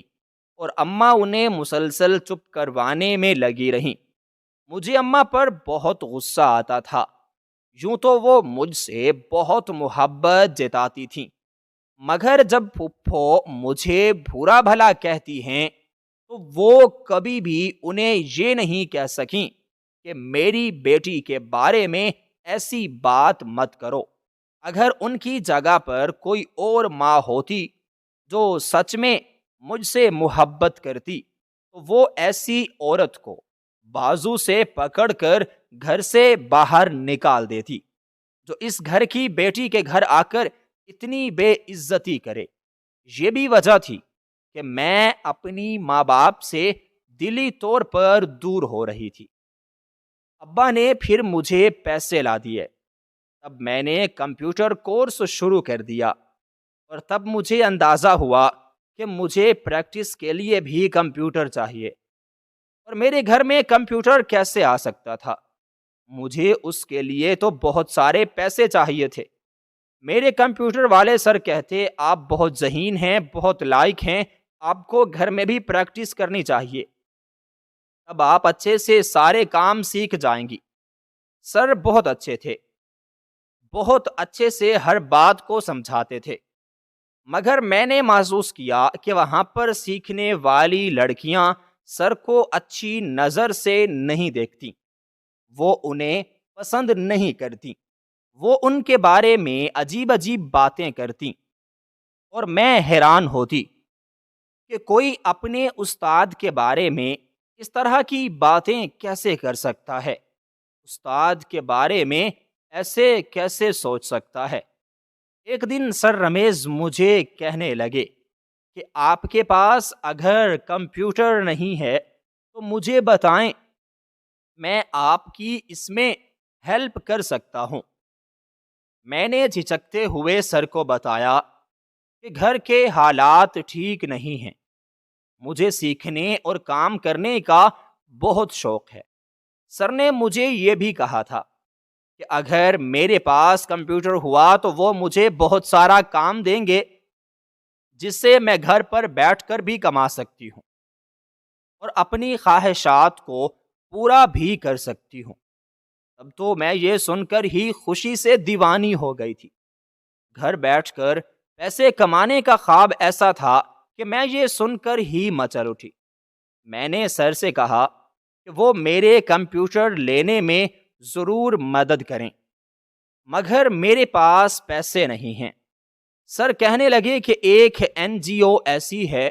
اور اماں انہیں مسلسل چپ کروانے میں لگی رہیں۔ مجھے اماں پر بہت غصہ آتا تھا، یوں تو وہ مجھ سے بہت محبت جتاتی تھیں، مگر جب پھپھو مجھے برا بھلا کہتی ہیں تو وہ کبھی بھی انہیں یہ نہیں کہہ سکیں کہ میری بیٹی کے بارے میں ایسی بات مت کرو۔ اگر ان کی جگہ پر کوئی اور ماں ہوتی جو سچ میں مجھ سے محبت کرتی تو وہ ایسی عورت کو بازو سے پکڑ کر گھر سے باہر نکال دیتی جو اس گھر کی بیٹی کے گھر آ کر اتنی بے عزتی کرے۔ یہ بھی وجہ تھی کہ میں اپنی ماں باپ سے دلی طور پر دور ہو رہی تھی۔ ابا نے پھر مجھے پیسے لا دیے، تب میں نے کمپیوٹر کورس شروع کر دیا، اور تب مجھے اندازہ ہوا کہ مجھے پریکٹس کے لیے بھی کمپیوٹر چاہیے، اور میرے گھر میں کمپیوٹر کیسے آ سکتا تھا؟ مجھے اس کے لیے تو بہت سارے پیسے چاہیے تھے۔ میرے کمپیوٹر والے سر کہتے، آپ بہت ذہین ہیں، بہت لائق ہیں، آپ کو گھر میں بھی پریکٹس کرنی چاہیے، اب آپ اچھے سے سارے کام سیکھ جائیں گی۔ سر بہت اچھے تھے، بہت اچھے سے ہر بات کو سمجھاتے تھے، مگر میں نے محسوس کیا کہ وہاں پر سیکھنے والی لڑکیاں سر کو اچھی نظر سے نہیں دیکھتی، وہ انہیں پسند نہیں کرتی، وہ ان کے بارے میں عجیب عجیب باتیں کرتی، اور میں حیران ہوتی کہ کوئی اپنے استاد کے بارے میں اس طرح کی باتیں کیسے کر سکتا ہے، استاد کے بارے میں ایسے کیسے سوچ سکتا ہے۔ ایک دن سر رمیز مجھے کہنے لگے کہ آپ کے پاس اگر کمپیوٹر نہیں ہے تو مجھے بتائیں، میں آپ کی اس میں ہیلپ کر سکتا ہوں۔ میں نے جھجکتے ہوئے سر کو بتایا کہ گھر کے حالات ٹھیک نہیں ہیں، مجھے سیکھنے اور کام کرنے کا بہت شوق ہے۔ سر نے مجھے یہ بھی کہا تھا کہ اگر میرے پاس کمپیوٹر ہوا تو وہ مجھے بہت سارا کام دیں گے جس سے میں گھر پر بیٹھ کر بھی کما سکتی ہوں اور اپنی خواہشات کو پورا بھی کر سکتی ہوں۔ اب تو میں یہ سن کر ہی خوشی سے دیوانی ہو گئی تھی۔ گھر بیٹھ کر پیسے کمانے کا خواب ایسا تھا کہ میں یہ سن کر ہی مچل اٹھی۔ میں نے سر سے کہا کہ وہ میرے کمپیوٹر لینے میں ضرور مدد کریں، مگر میرے پاس پیسے نہیں ہیں۔ سر کہنے لگے کہ ایک NGO ایسی ہے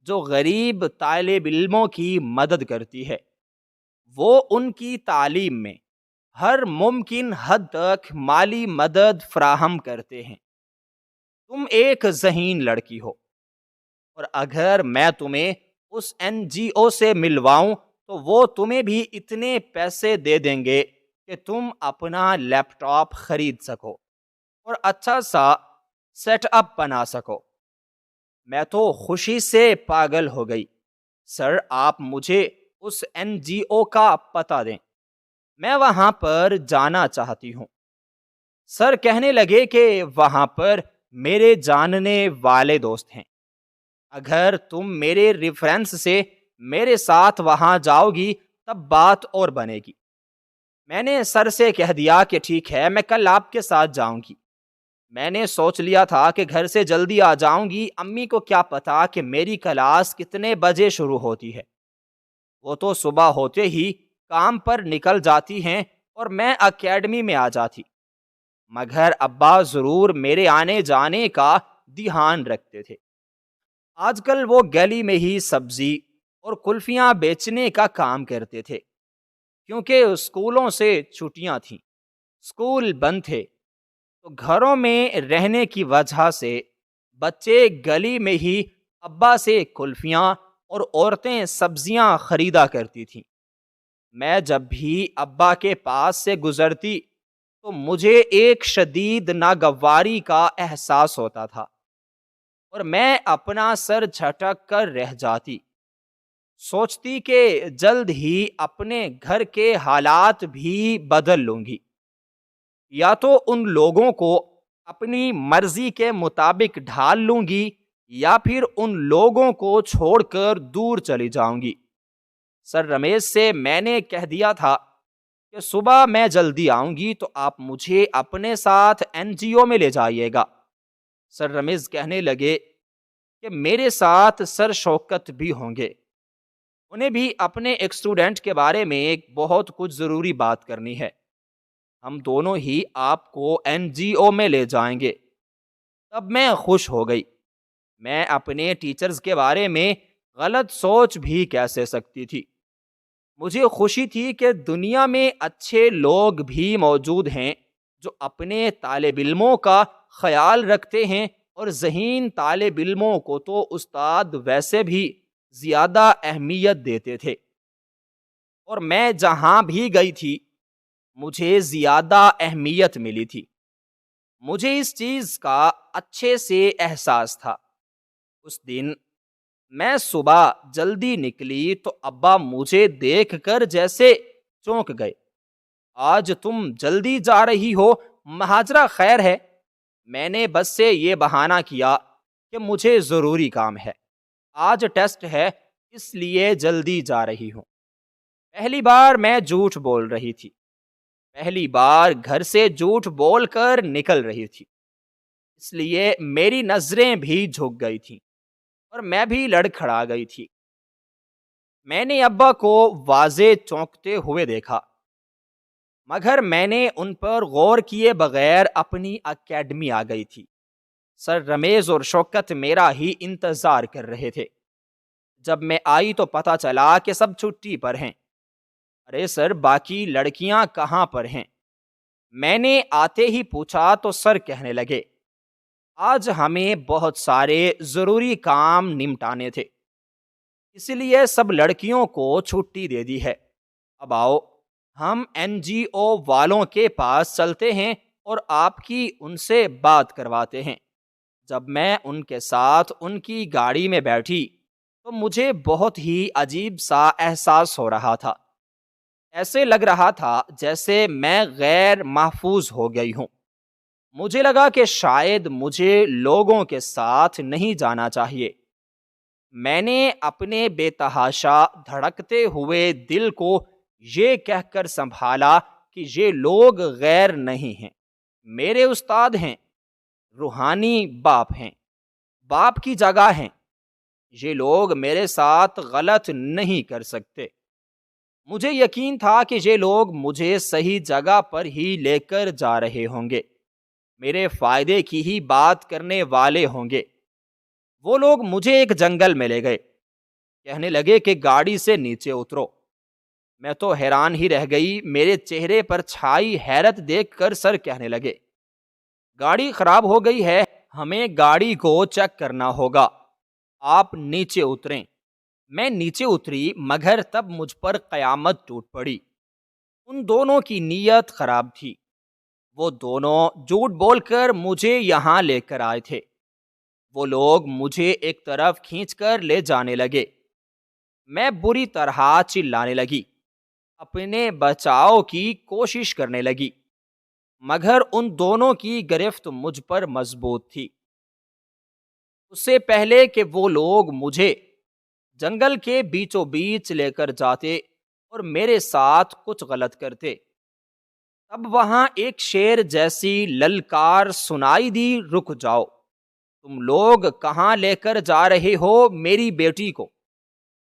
جو غریب طالب علموں کی مدد کرتی ہے، وہ ان کی تعلیم میں ہر ممکن حد تک مالی مدد فراہم کرتے ہیں۔ تم ایک ذہین لڑکی ہو اور اگر میں تمہیں اس NGO سے ملواؤں تو وہ تمہیں بھی اتنے پیسے دے دیں گے کہ تم اپنا لیپ ٹاپ خرید سکو اور اچھا سا سیٹ اپ بنا سکو۔ میں تو خوشی سے پاگل ہو گئی۔ سر، آپ مجھے اس NGO کا پتہ دیں، میں وہاں پر جانا چاہتی ہوں۔ سر کہنے لگے کہ وہاں پر میرے جاننے والے دوست ہیں، اگر تم میرے ریفرنس سے میرے ساتھ وہاں جاؤ گی تب بات اور بنے گی۔ میں نے سر سے کہہ دیا کہ ٹھیک ہے، میں کل آپ کے ساتھ جاؤں گی۔ میں نے سوچ لیا تھا کہ گھر سے جلدی آ جاؤں گی، امی کو کیا پتا کہ میری کلاس کتنے بجے شروع ہوتی ہے۔ وہ تو صبح ہوتے ہی کام پر نکل جاتی ہیں اور میں اکیڈمی میں آ جاتی، مگر ابا ضرور میرے آنے جانے کا دھیان رکھتے تھے۔ آج کل وہ گلی میں ہی سبزی اور کلفیاں بیچنے کا کام کرتے تھے، کیونکہ اسکولوں سے چھٹیاں تھیں، اسکول بند تھے، تو گھروں میں رہنے کی وجہ سے بچے گلی میں ہی ابا سے کلفیاں اور عورتیں سبزیاں خریدا کرتی تھیں۔ میں جب بھی ابا کے پاس سے گزرتی تو مجھے ایک شدید ناگواری کا احساس ہوتا تھا اور میں اپنا سر جھٹک کر رہ جاتی، سوچتی کہ جلد ہی اپنے گھر کے حالات بھی بدل لوں گی، یا تو ان لوگوں کو اپنی مرضی کے مطابق ڈھال لوں گی یا پھر ان لوگوں کو چھوڑ کر دور چلی جاؤں گی۔ سر رمیش سے میں نے کہہ دیا تھا کہ صبح میں جلدی آؤں گی تو آپ مجھے اپنے ساتھ NGO میں لے جائیے گا۔ سر رمیز کہنے لگے کہ میرے ساتھ سر شوکت بھی ہوں گے، انہیں بھی اپنے ایک اسٹوڈنٹ کے بارے میں ایک بہت کچھ ضروری بات کرنی ہے، ہم دونوں ہی آپ کو NGO میں لے جائیں گے۔ تب میں خوش ہو گئی، میں اپنے ٹیچرز کے بارے میں غلط سوچ بھی کیسے سکتی تھی۔ مجھے خوشی تھی کہ دنیا میں اچھے لوگ بھی موجود ہیں جو اپنے طالب علموں کا خیال رکھتے ہیں، اور ذہین طالب علموں کو تو استاد ویسے بھی زیادہ اہمیت دیتے تھے، اور میں جہاں بھی گئی تھی مجھے زیادہ اہمیت ملی تھی۔ مجھے اس چیز کا اچھے سے احساس تھا۔ اس دن میں صبح جلدی نکلی تو ابا مجھے دیکھ کر جیسے چونک گئے۔ آج تم جلدی جا رہی ہو، مہاجرہ خیر ہے؟ میں نے بس سے یہ بہانہ کیا کہ مجھے ضروری کام ہے، آج ٹیسٹ ہے اس لیے جلدی جا رہی ہوں۔ پہلی بار میں جھوٹ بول رہی تھی، پہلی بار گھر سے جھوٹ بول کر نکل رہی تھی، اس لیے میری نظریں بھی جھک گئی تھیں اور میں بھی لڑکھڑا گئی تھی۔ میں نے ابا کو واضح چونکتے ہوئے دیکھا، مگر میں نے ان پر غور کیے بغیر اپنی اکیڈمی آ گئی تھی۔ سر رمیز اور شوکت میرا ہی انتظار کر رہے تھے۔ جب میں آئی تو پتہ چلا کہ سب چھٹی پر ہیں۔ ارے سر، باقی لڑکیاں کہاں پر ہیں؟ میں نے آتے ہی پوچھا تو سر کہنے لگے، آج ہمیں بہت سارے ضروری کام نمٹانے تھے، اس لیے سب لڑکیوں کو چھٹی دے دی ہے۔ اب آؤ ہم NGO والوں کے پاس چلتے ہیں اور آپ کی ان سے بات کرواتے ہیں۔ جب میں ان کے ساتھ ان کی گاڑی میں بیٹھی تو مجھے بہت ہی عجیب سا احساس ہو رہا تھا۔ ایسے لگ رہا تھا جیسے میں غیر محفوظ ہو گئی ہوں۔ مجھے لگا کہ شاید مجھے لوگوں کے ساتھ نہیں جانا چاہیے۔ میں نے اپنے بے تحاشا دھڑکتے ہوئے دل کو یہ کہہ کر سنبھالا کہ یہ لوگ غیر نہیں ہیں، میرے استاد ہیں، روحانی باپ ہیں، باپ کی جگہ ہیں۔ یہ لوگ میرے ساتھ غلط نہیں کر سکتے۔ مجھے یقین تھا کہ یہ لوگ مجھے صحیح جگہ پر ہی لے کر جا رہے ہوں گے، میرے فائدے کی ہی بات کرنے والے ہوں گے۔ وہ لوگ مجھے ایک جنگل میں لے گئے، کہنے لگے کہ گاڑی سے نیچے اترو۔ میں تو حیران ہی رہ گئی، میرے چہرے پر چھائی حیرت دیکھ کر سر کہنے لگے، گاڑی خراب ہو گئی ہے، ہمیں گاڑی کو چیک کرنا ہوگا، آپ نیچے اتریں۔ میں نیچے اتری مگر تب مجھ پر قیامت ٹوٹ پڑی۔ ان دونوں کی نیت خراب تھی، وہ دونوں جھوٹ بول کر مجھے یہاں لے کر آئے تھے۔ وہ لوگ مجھے ایک طرف کھینچ کر لے جانے لگے۔ میں بری طرح چلانے لگی، اپنے بچاؤ کی کوشش کرنے لگی، مگر ان دونوں کی گرفت مجھ پر مضبوط تھی۔ اس سے پہلے کہ وہ لوگ مجھے جنگل کے بیچوں بیچ لے کر جاتے اور میرے ساتھ کچھ غلط کرتے، تب وہاں ایک شیر جیسی للکار سنائی دی، رک جاؤ، تم لوگ کہاں لے کر جا رہے ہو میری بیٹی کو؟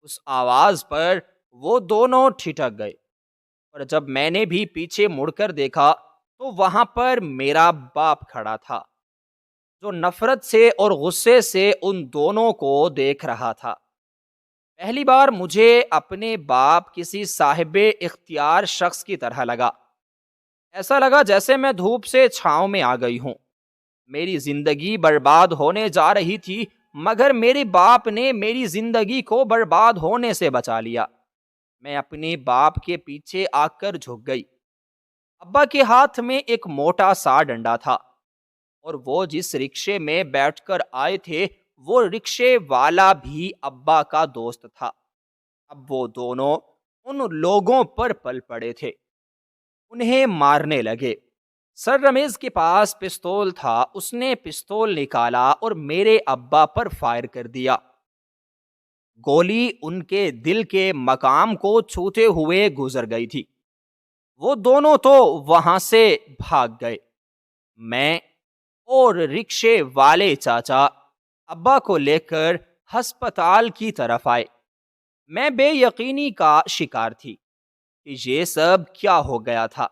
اس آواز پر وہ دونوں ٹھٹک گئے، اور جب میں نے بھی پیچھے مڑ کر دیکھا تو وہاں پر میرا باپ کھڑا تھا، جو نفرت سے اور غصے سے ان دونوں کو دیکھ رہا تھا۔ پہلی بار مجھے اپنے باپ کسی صاحب اختیار شخص کی طرح لگا۔ ایسا لگا جیسے میں دھوپ سے چھاؤں میں آ گئی ہوں۔ میری زندگی برباد ہونے جا رہی تھی، مگر میرے باپ نے میری زندگی کو برباد ہونے سے بچا لیا۔ میں اپنے باپ کے پیچھے آ کر جھک گئی۔ ابا کے ہاتھ میں ایک موٹا سا ڈنڈا تھا، اور وہ جس رکشے میں بیٹھ کر آئے تھے وہ رکشے والا بھی ابا کا دوست تھا۔ اب وہ دونوں ان لوگوں پر پل پڑے تھے، انہیں مارنے لگے۔ سر رمیز کے پاس پستول تھا، اس نے پستول نکالا اور میرے ابا پر فائر کر دیا۔ گولی ان کے دل کے مقام کو چھوتے ہوئے گزر گئی تھی۔ وہ دونوں تو وہاں سے بھاگ گئے۔ میں اور رکشے والے چاچا ابا کو لے کر ہسپتال کی طرف آئے۔ میں بے یقینی کا شکار تھی کہ یہ سب کیا ہو گیا تھا۔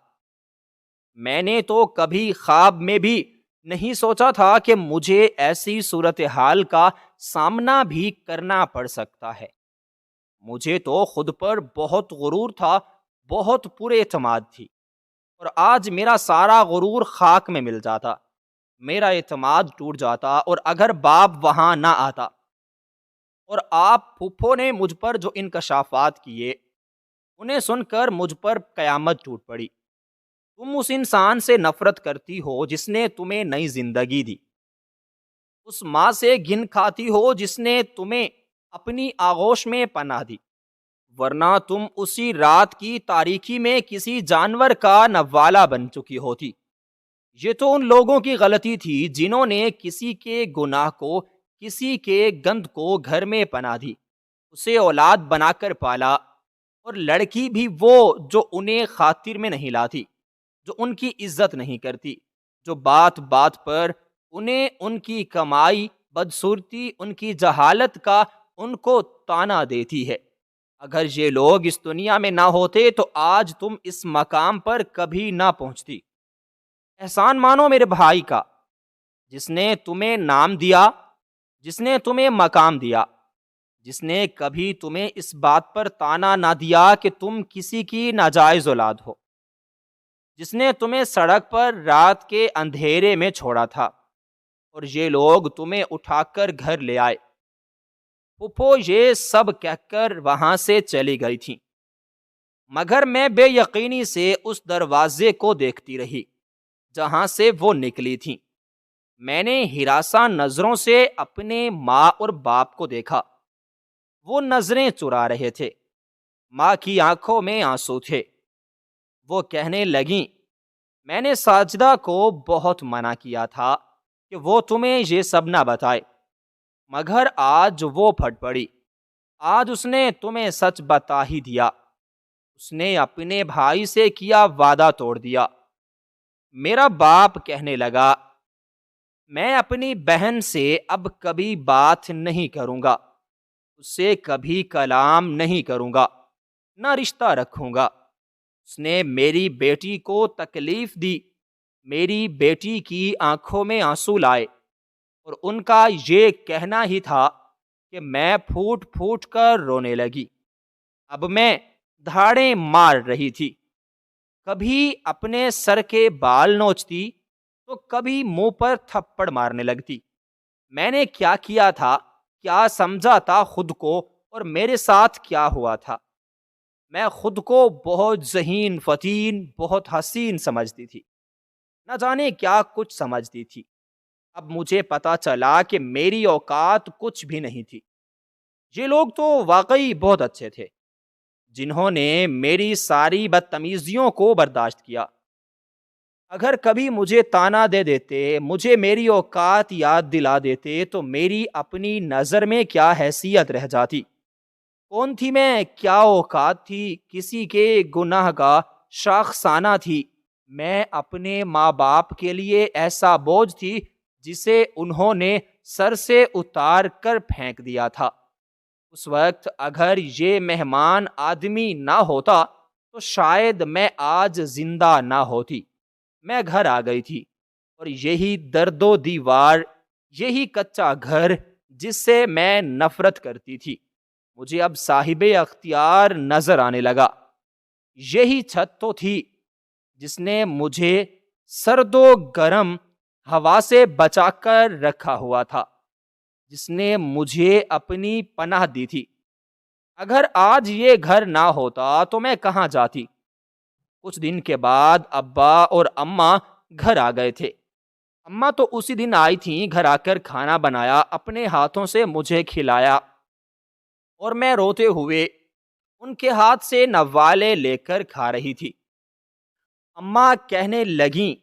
میں نے تو کبھی خواب میں بھی نہیں سوچا تھا کہ مجھے ایسی صورتحال کا سامنا بھی کرنا پڑ سکتا ہے۔ مجھے تو خود پر بہت غرور تھا، بہت پورے اعتماد تھی، اور آج میرا سارا غرور خاک میں مل جاتا، میرا اعتماد ٹوٹ جاتا، اور اگر باپ وہاں نہ آتا اور آپ پھپھو نے مجھ پر جو انکشافات کیے انہیں سن کر مجھ پر قیامت ٹوٹ پڑی۔ تم اس انسان سے نفرت کرتی ہو جس نے تمہیں نئی زندگی دی، اس ماں سے گھن کھاتی ہو جس نے تمہیں اپنی آغوش میں پناہ دی، ورنہ تم اسی رات کی تاریکی میں کسی جانور کا نوالہ بن چکی ہوتی۔ یہ تو ان لوگوں کی غلطی تھی جنہوں نے کسی کے گناہ کو، کسی کے گند کو گھر میں پناہ دی، اسے اولاد بنا کر پالا، اور لڑکی بھی وہ جو انہیں خاطر میں نہیں لاتی، جو ان کی عزت نہیں کرتی، جو بات بات پر انہیں ان کی کمائی، بدصورتی، ان کی جہالت کا ان کو تانا دیتی ہے۔ اگر یہ لوگ اس دنیا میں نہ ہوتے تو آج تم اس مقام پر کبھی نہ پہنچتی۔ احسان مانو میرے بھائی کا، جس نے تمہیں نام دیا، جس نے تمہیں مقام دیا، جس نے کبھی تمہیں اس بات پر تانا نہ دیا کہ تم کسی کی ناجائز اولاد ہو، جس نے تمہیں سڑک پر رات کے اندھیرے میں چھوڑا تھا، اور یہ لوگ تمہیں اٹھا کر گھر لے آئے۔ پھپھو یہ سب کہہ کر وہاں سے چلی گئی تھی، مگر میں بے یقینی سے اس دروازے کو دیکھتی رہی جہاں سے وہ نکلی تھیں۔ میں نے ہراساں نظروں سے اپنے ماں اور باپ کو دیکھا۔ وہ نظریں چرا رہے تھے۔ ماں کی آنکھوں میں آنسو تھے۔ وہ کہنے لگیں، میں نے ساجدہ کو بہت منع کیا تھا کہ وہ تمہیں یہ سب نہ بتائے، مگر آج وہ پھٹ پڑی۔ آج اس نے تمہیں سچ بتا ہی دیا۔ اس نے اپنے بھائی سے کیا وعدہ توڑ دیا۔ میرا باپ کہنے لگا، میں اپنی بہن سے اب کبھی بات نہیں کروں گا، اس سے کبھی کلام نہیں کروں گا، نہ رشتہ رکھوں گا۔ اس نے میری بیٹی کو تکلیف دی، میری بیٹی کی آنکھوں میں آنسو لائے، اور ان کا یہ کہنا ہی تھا کہ میں پھوٹ پھوٹ کر رونے لگی۔ اب میں دھاڑیں مار رہی تھی، کبھی اپنے سر کے بال نوچتی تو کبھی منہ پر تھپڑ مارنے لگتی۔ میں نے کیا کیا تھا، کیا سمجھا تھا خود کو، اور میرے ساتھ کیا ہوا تھا؟ میں خود کو بہت ذہین فتین، بہت حسین سمجھتی تھی، نہ جانے کیا کچھ سمجھتی تھی۔ اب مجھے پتا چلا کہ میری اوقات کچھ بھی نہیں تھی۔ یہ لوگ تو واقعی بہت اچھے تھے، جنہوں نے میری ساری بدتمیزیوں کو برداشت کیا۔ اگر کبھی مجھے تانا دے دیتے، مجھے میری اوقات یاد دلا دیتے، تو میری اپنی نظر میں کیا حیثیت رہ جاتی؟ کون تھی میں؟ کیا اوقات تھی؟ کسی کے گناہ کا شاخسانہ تھی۔ میں اپنے ماں باپ کے لیے ایسا بوجھ تھی جسے انہوں نے سر سے اتار کر پھینک دیا تھا۔ اس وقت اگر یہ مہمان آدمی نہ ہوتا تو شاید میں آج زندہ نہ ہوتی۔ میں گھر آ گئی تھی، اور یہی درد و دیوار، یہی کچا گھر جس سے میں نفرت کرتی تھی، مجھے اب صاحب اختیار نظر آنے لگا۔ یہی چھت تو تھی جس نے مجھے سرد و گرم ہوا سے بچا کر رکھا ہوا تھا، جس نے مجھے اپنی پناہ دی تھی۔ اگر آج یہ گھر نہ ہوتا تو میں کہاں جاتی؟ کچھ دن کے بعد ابا اور اماں گھر آ گئے تھے۔ اماں تو اسی دن آئی تھیں، گھر آ کر کھانا بنایا، اپنے ہاتھوں سے مجھے کھلایا، اور میں روتے ہوئے ان کے ہاتھ سے نوالے لے کر کھا رہی تھی۔ اماں کہنے لگیں،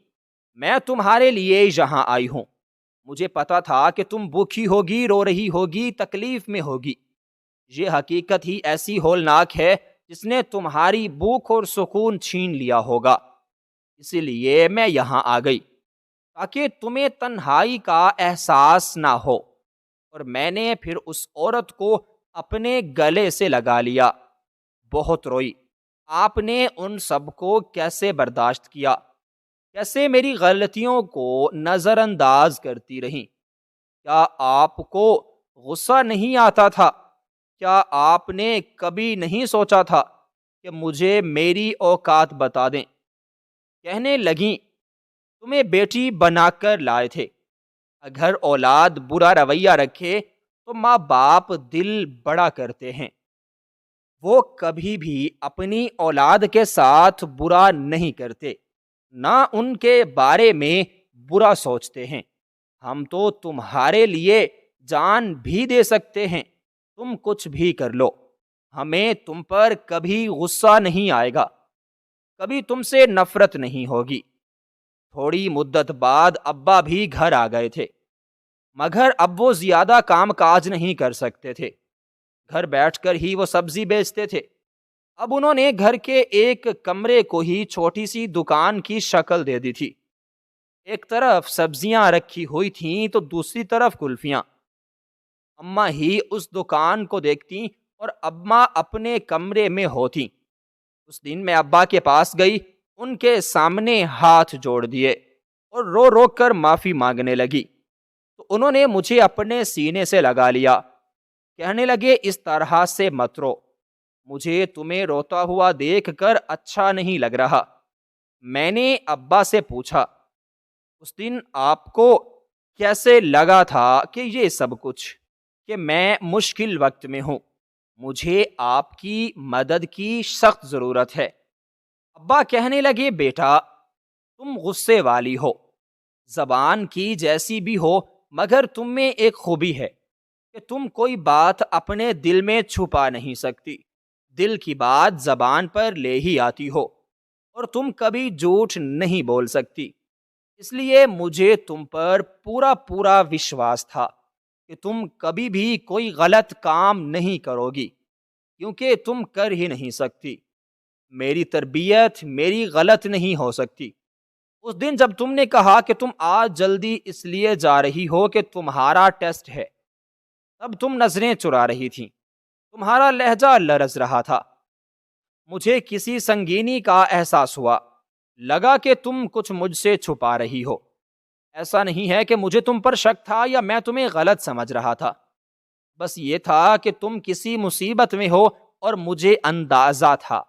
میں تمہارے لیے یہاں آئی ہوں۔ مجھے پتا تھا کہ تم بھوکی ہوگی، رو رہی ہوگی، تکلیف میں ہوگی۔ یہ حقیقت ہی ایسی ہولناک ہے جس نے تمہاری بھوک اور سکون چھین لیا ہوگا۔ اسی لیے میں یہاں آ گئی تاکہ تمہیں تنہائی کا احساس نہ ہو۔ اور میں نے پھر اس عورت کو اپنے گلے سے لگا لیا۔ بہت روئی۔ آپ نے ان سب کو کیسے برداشت کیا؟ کیسے میری غلطیوں کو نظر انداز کرتی رہیں؟ کیا آپ کو غصہ نہیں آتا تھا؟ کیا آپ نے کبھی نہیں سوچا تھا کہ مجھے میری اوقات بتا دیں؟ کہنے لگیں، تمہیں بیٹی بنا کر لائے تھے۔ اگر اولاد برا رویہ رکھے تو ماں باپ دل بڑا کرتے ہیں۔ وہ کبھی بھی اپنی اولاد کے ساتھ برا نہیں کرتے، نہ ان کے بارے میں برا سوچتے ہیں۔ ہم تو تمہارے لیے جان بھی دے سکتے ہیں، تم کچھ بھی کر لو، ہمیں تم پر کبھی غصہ نہیں آئے گا، کبھی تم سے نفرت نہیں ہوگی۔ تھوڑی مدت بعد ابا بھی گھر آ گئے تھے، مگر اب وہ زیادہ کام کاج نہیں کر سکتے تھے۔ گھر بیٹھ کر ہی وہ سبزی بیچتے تھے۔ اب انہوں نے گھر کے ایک کمرے کو ہی چھوٹی سی دکان کی شکل دے دی تھی۔ ایک طرف سبزیاں رکھی ہوئی تھیں تو دوسری طرف کلفیاں۔ اماں ہی اس دکان کو دیکھتی اور اماں اپنے کمرے میں ہوتی۔ اس دن میں ابا کے پاس گئی، ان کے سامنے ہاتھ جوڑ دیے اور رو رو کر معافی مانگنے لگی، تو انہوں نے مجھے اپنے سینے سے لگا لیا۔ کہنے لگے، اس طرح سے مت رو، مجھے تمہیں روتا ہوا دیکھ کر اچھا نہیں لگ رہا۔ میں نے ابا سے پوچھا، اس دن آپ کو کیسے لگا تھا کہ یہ سب کچھ، کہ میں مشکل وقت میں ہوں، مجھے آپ کی مدد کی سخت ضرورت ہے؟ ابا کہنے لگے، بیٹا تم غصے والی ہو، زبان کی جیسی بھی ہو، مگر تم میں ایک خوبی ہے کہ تم کوئی بات اپنے دل میں چھپا نہیں سکتی، دل کی بات زبان پر لے ہی آتی ہو، اور تم کبھی جھوٹ نہیں بول سکتی۔ اس لیے مجھے تم پر پورا پورا وشواس تھا کہ تم کبھی بھی کوئی غلط کام نہیں کرو گی، کیونکہ تم کر ہی نہیں سکتی۔ میری تربیت میری غلط نہیں ہو سکتی۔ اس دن جب تم نے کہا کہ تم آج جلدی اس لیے جا رہی ہو کہ تمہارا ٹیسٹ ہے، تب تم نظریں چرا رہی تھی، تمہارا لہجہ لرز رہا تھا۔ مجھے کسی سنگینی کا احساس ہوا، لگا کہ تم کچھ مجھ سے چھپا رہی ہو۔ ایسا نہیں ہے کہ مجھے تم پر شک تھا یا میں تمہیں غلط سمجھ رہا تھا، بس یہ تھا کہ تم کسی مصیبت میں ہو اور مجھے اندازہ تھا۔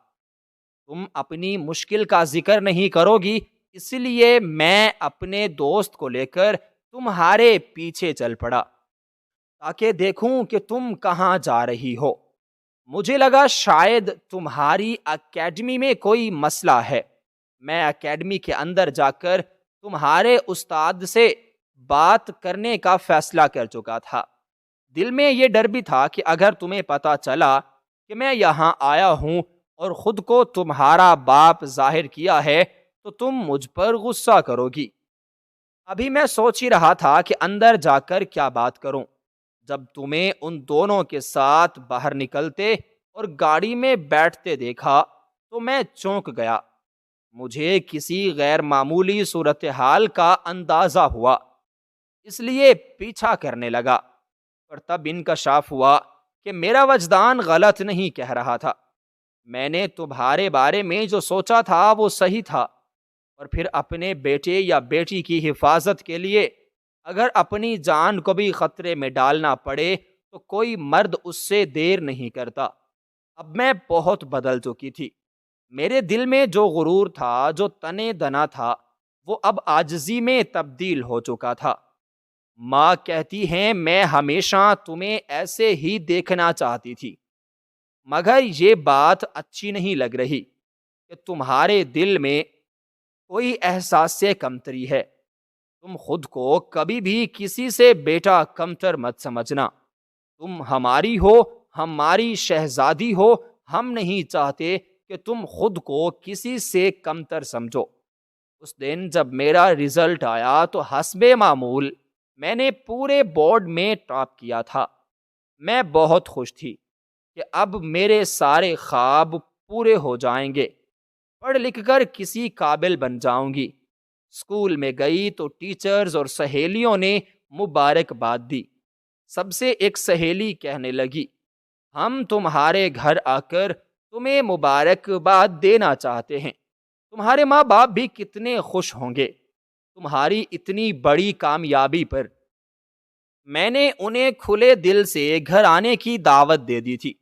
تم اپنی مشکل کا ذکر نہیں کرو گی، اس لیے میں اپنے دوست کو لے کر تمہارے پیچھے چل پڑا تاکہ دیکھوں کہ تم کہاں جا رہی ہو۔ مجھے لگا شاید تمہاری اکیڈمی میں کوئی مسئلہ ہے۔ میں اکیڈمی کے اندر جا کر تمہارے استاد سے بات کرنے کا فیصلہ کر چکا تھا۔ دل میں یہ ڈر بھی تھا کہ اگر تمہیں پتا چلا کہ میں یہاں آیا ہوں اور خود کو تمہارا باپ ظاہر کیا ہے تو تم مجھ پر غصہ کرو گی۔ ابھی میں سوچ ہی رہا تھا کہ اندر جا کر کیا بات کروں، جب تمہیں ان دونوں کے ساتھ باہر نکلتے اور گاڑی میں بیٹھتے دیکھا تو میں چونک گیا۔ مجھے کسی غیر معمولی صورتحال کا اندازہ ہوا، اس لیے پیچھا کرنے لگا، اور تب انکشاف ہوا کہ میرا وجدان غلط نہیں کہہ رہا تھا۔ میں نے تمہارے بارے میں جو سوچا تھا وہ صحیح تھا، اور پھر اپنے بیٹے یا بیٹی کی حفاظت کے لیے اگر اپنی جان کو بھی خطرے میں ڈالنا پڑے تو کوئی مرد اس سے دیر نہیں کرتا۔ اب میں بہت بدل چکی تھی۔ میرے دل میں جو غرور تھا، جو تنے دنا تھا، وہ اب عاجزی میں تبدیل ہو چکا تھا۔ ماں کہتی ہیں میں ہمیشہ تمہیں ایسے ہی دیکھنا چاہتی تھی، مگر یہ بات اچھی نہیں لگ رہی کہ تمہارے دل میں کوئی احساس سے کمتری ہے۔ تم خود کو کبھی بھی کسی سے بیٹا کمتر مت سمجھنا۔ تم ہماری ہو، ہماری شہزادی ہو، ہم نہیں چاہتے کہ تم خود کو کسی سے کمتر سمجھو۔ اس دن جب میرا رزلٹ آیا تو حسب معمول میں نے پورے بورڈ میں ٹاپ کیا تھا۔ میں بہت خوش تھی کہ اب میرے سارے خواب پورے ہو جائیں گے، پڑھ لکھ کر کسی قابل بن جاؤں گی۔ اسکول میں گئی تو ٹیچرز اور سہیلیوں نے مبارکباد دی۔ سب سے ایک سہیلی کہنے لگی، ہم تمہارے گھر آ کر تمہیں مبارکباد دینا چاہتے ہیں، تمہارے ماں باپ بھی کتنے خوش ہوں گے تمہاری اتنی بڑی کامیابی پر۔ میں نے انہیں کھلے دل سے گھر آنے کی دعوت دے دی تھی۔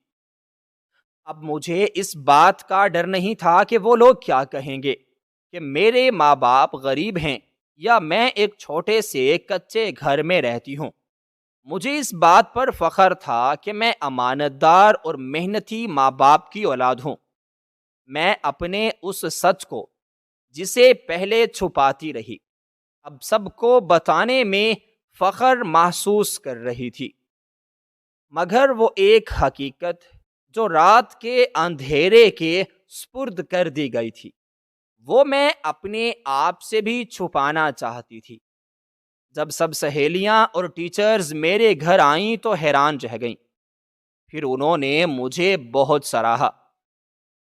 اب مجھے اس بات کا ڈر نہیں تھا کہ وہ لوگ کیا کہیں گے، کہ میرے ماں باپ غریب ہیں یا میں ایک چھوٹے سے کچے گھر میں رہتی ہوں۔ مجھے اس بات پر فخر تھا کہ میں امانت دار اور محنتی ماں باپ کی اولاد ہوں۔ میں اپنے اس سچ کو جسے پہلے چھپاتی رہی، اب سب کو بتانے میں فخر محسوس کر رہی تھی۔ مگر وہ ایک حقیقت جو رات کے اندھیرے کے سپرد کر دی گئی تھی، وہ میں اپنے آپ سے بھی چھپانا چاہتی تھی۔ جب سب سہیلیاں اور ٹیچرز میرے گھر آئیں تو حیران رہ گئیں۔ پھر انہوں نے مجھے بہت سراہا،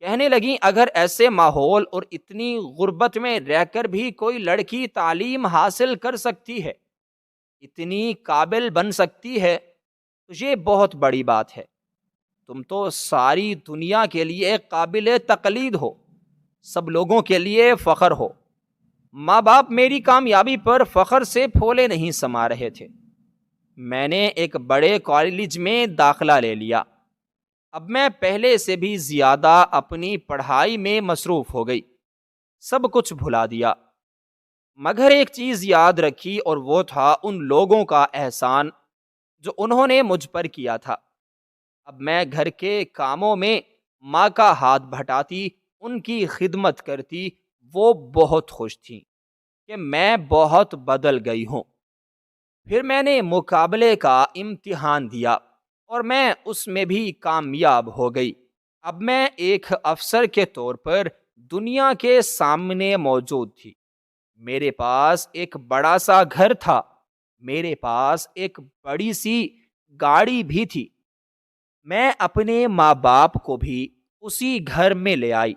کہنے لگیں اگر ایسے ماحول اور اتنی غربت میں رہ کر بھی کوئی لڑکی تعلیم حاصل کر سکتی ہے، اتنی قابل بن سکتی ہے، تو یہ بہت بڑی بات ہے۔ تم تو ساری دنیا کے لیے قابل تقلید ہو، سب لوگوں کے لیے فخر ہو۔ ماں باپ میری کامیابی پر فخر سے پھولے نہیں سما رہے تھے۔ میں نے ایک بڑے کالج میں داخلہ لے لیا۔ اب میں پہلے سے بھی زیادہ اپنی پڑھائی میں مصروف ہو گئی، سب کچھ بھلا دیا، مگر ایک چیز یاد رکھی، اور وہ تھا ان لوگوں کا احسان جو انہوں نے مجھ پر کیا تھا۔ اب میں گھر کے کاموں میں ماں کا ہاتھ بھٹاتی، ان کی خدمت کرتی، وہ بہت خوش تھیں کہ میں بہت بدل گئی ہوں۔ پھر میں نے مقابلے کا امتحان دیا اور میں اس میں بھی کامیاب ہو گئی۔ اب میں ایک افسر کے طور پر دنیا کے سامنے موجود تھی۔ میرے پاس ایک بڑا سا گھر تھا، میرے پاس ایک بڑی سی گاڑی بھی تھی۔ میں اپنے ماں باپ کو بھی اسی گھر میں لے آئی۔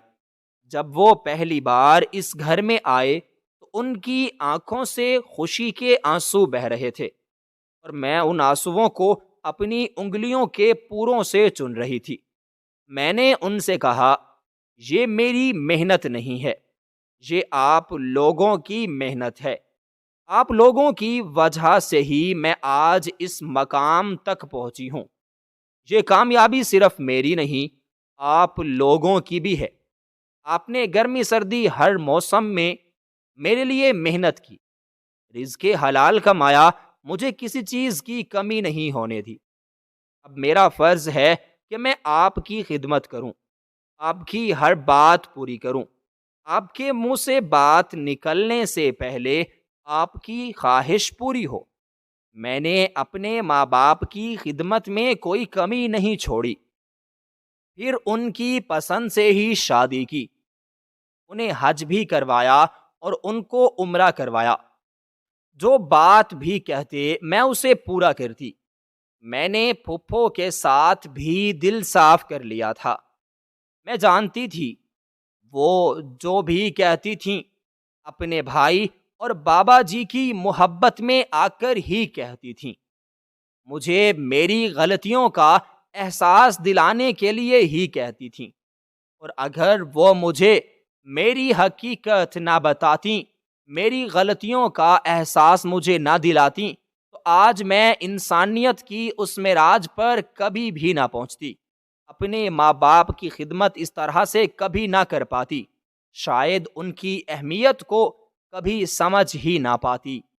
جب وہ پہلی بار اس گھر میں آئے تو ان کی آنکھوں سے خوشی کے آنسو بہہ رہے تھے، اور میں ان آنسوؤں کو اپنی انگلیوں کے پوروں سے چن رہی تھی۔ میں نے ان سے کہا، یہ میری محنت نہیں ہے، یہ آپ لوگوں کی محنت ہے۔ آپ لوگوں کی وجہ سے ہی میں آج اس مقام تک پہنچی ہوں۔ یہ کامیابی صرف میری نہیں، آپ لوگوں کی بھی ہے۔ آپ نے گرمی سردی ہر موسم میں میرے لیے محنت کی۔ رزق حلال کمایا، مجھے کسی چیز کی کمی نہیں ہونے دی۔ اب میرا فرض ہے کہ میں آپ کی خدمت کروں، آپ کی ہر بات پوری کروں۔ آپ کے منہ سے بات نکلنے سے پہلے آپ کی خواہش پوری ہو۔ میں نے اپنے ماں باپ کی خدمت میں کوئی کمی نہیں چھوڑی۔ پھر ان کی پسند سے ہی شادی کی، انہیں حج بھی کروایا اور ان کو عمرہ کروایا۔ جو بات بھی کہتے میں اسے پورا کرتی۔ میں نے پھپھو کے ساتھ بھی دل صاف کر لیا تھا۔ میں جانتی تھی وہ جو بھی کہتی تھیں اپنے بھائی اور بابا جی کی محبت میں آ کر ہی کہتی تھیں، مجھے میری غلطیوں کا احساس دلانے کے لیے ہی کہتی تھیں، اور اگر وہ مجھے میری حقیقت نہ بتاتی، میری غلطیوں کا احساس مجھے نہ دلاتی، تو آج میں انسانیت کی اس معراج پر کبھی بھی نہ پہنچتی، اپنے ماں باپ کی خدمت اس طرح سے کبھی نہ کر پاتی، شاید ان کی اہمیت کو کبھی سمجھ ہی نہ پاتی۔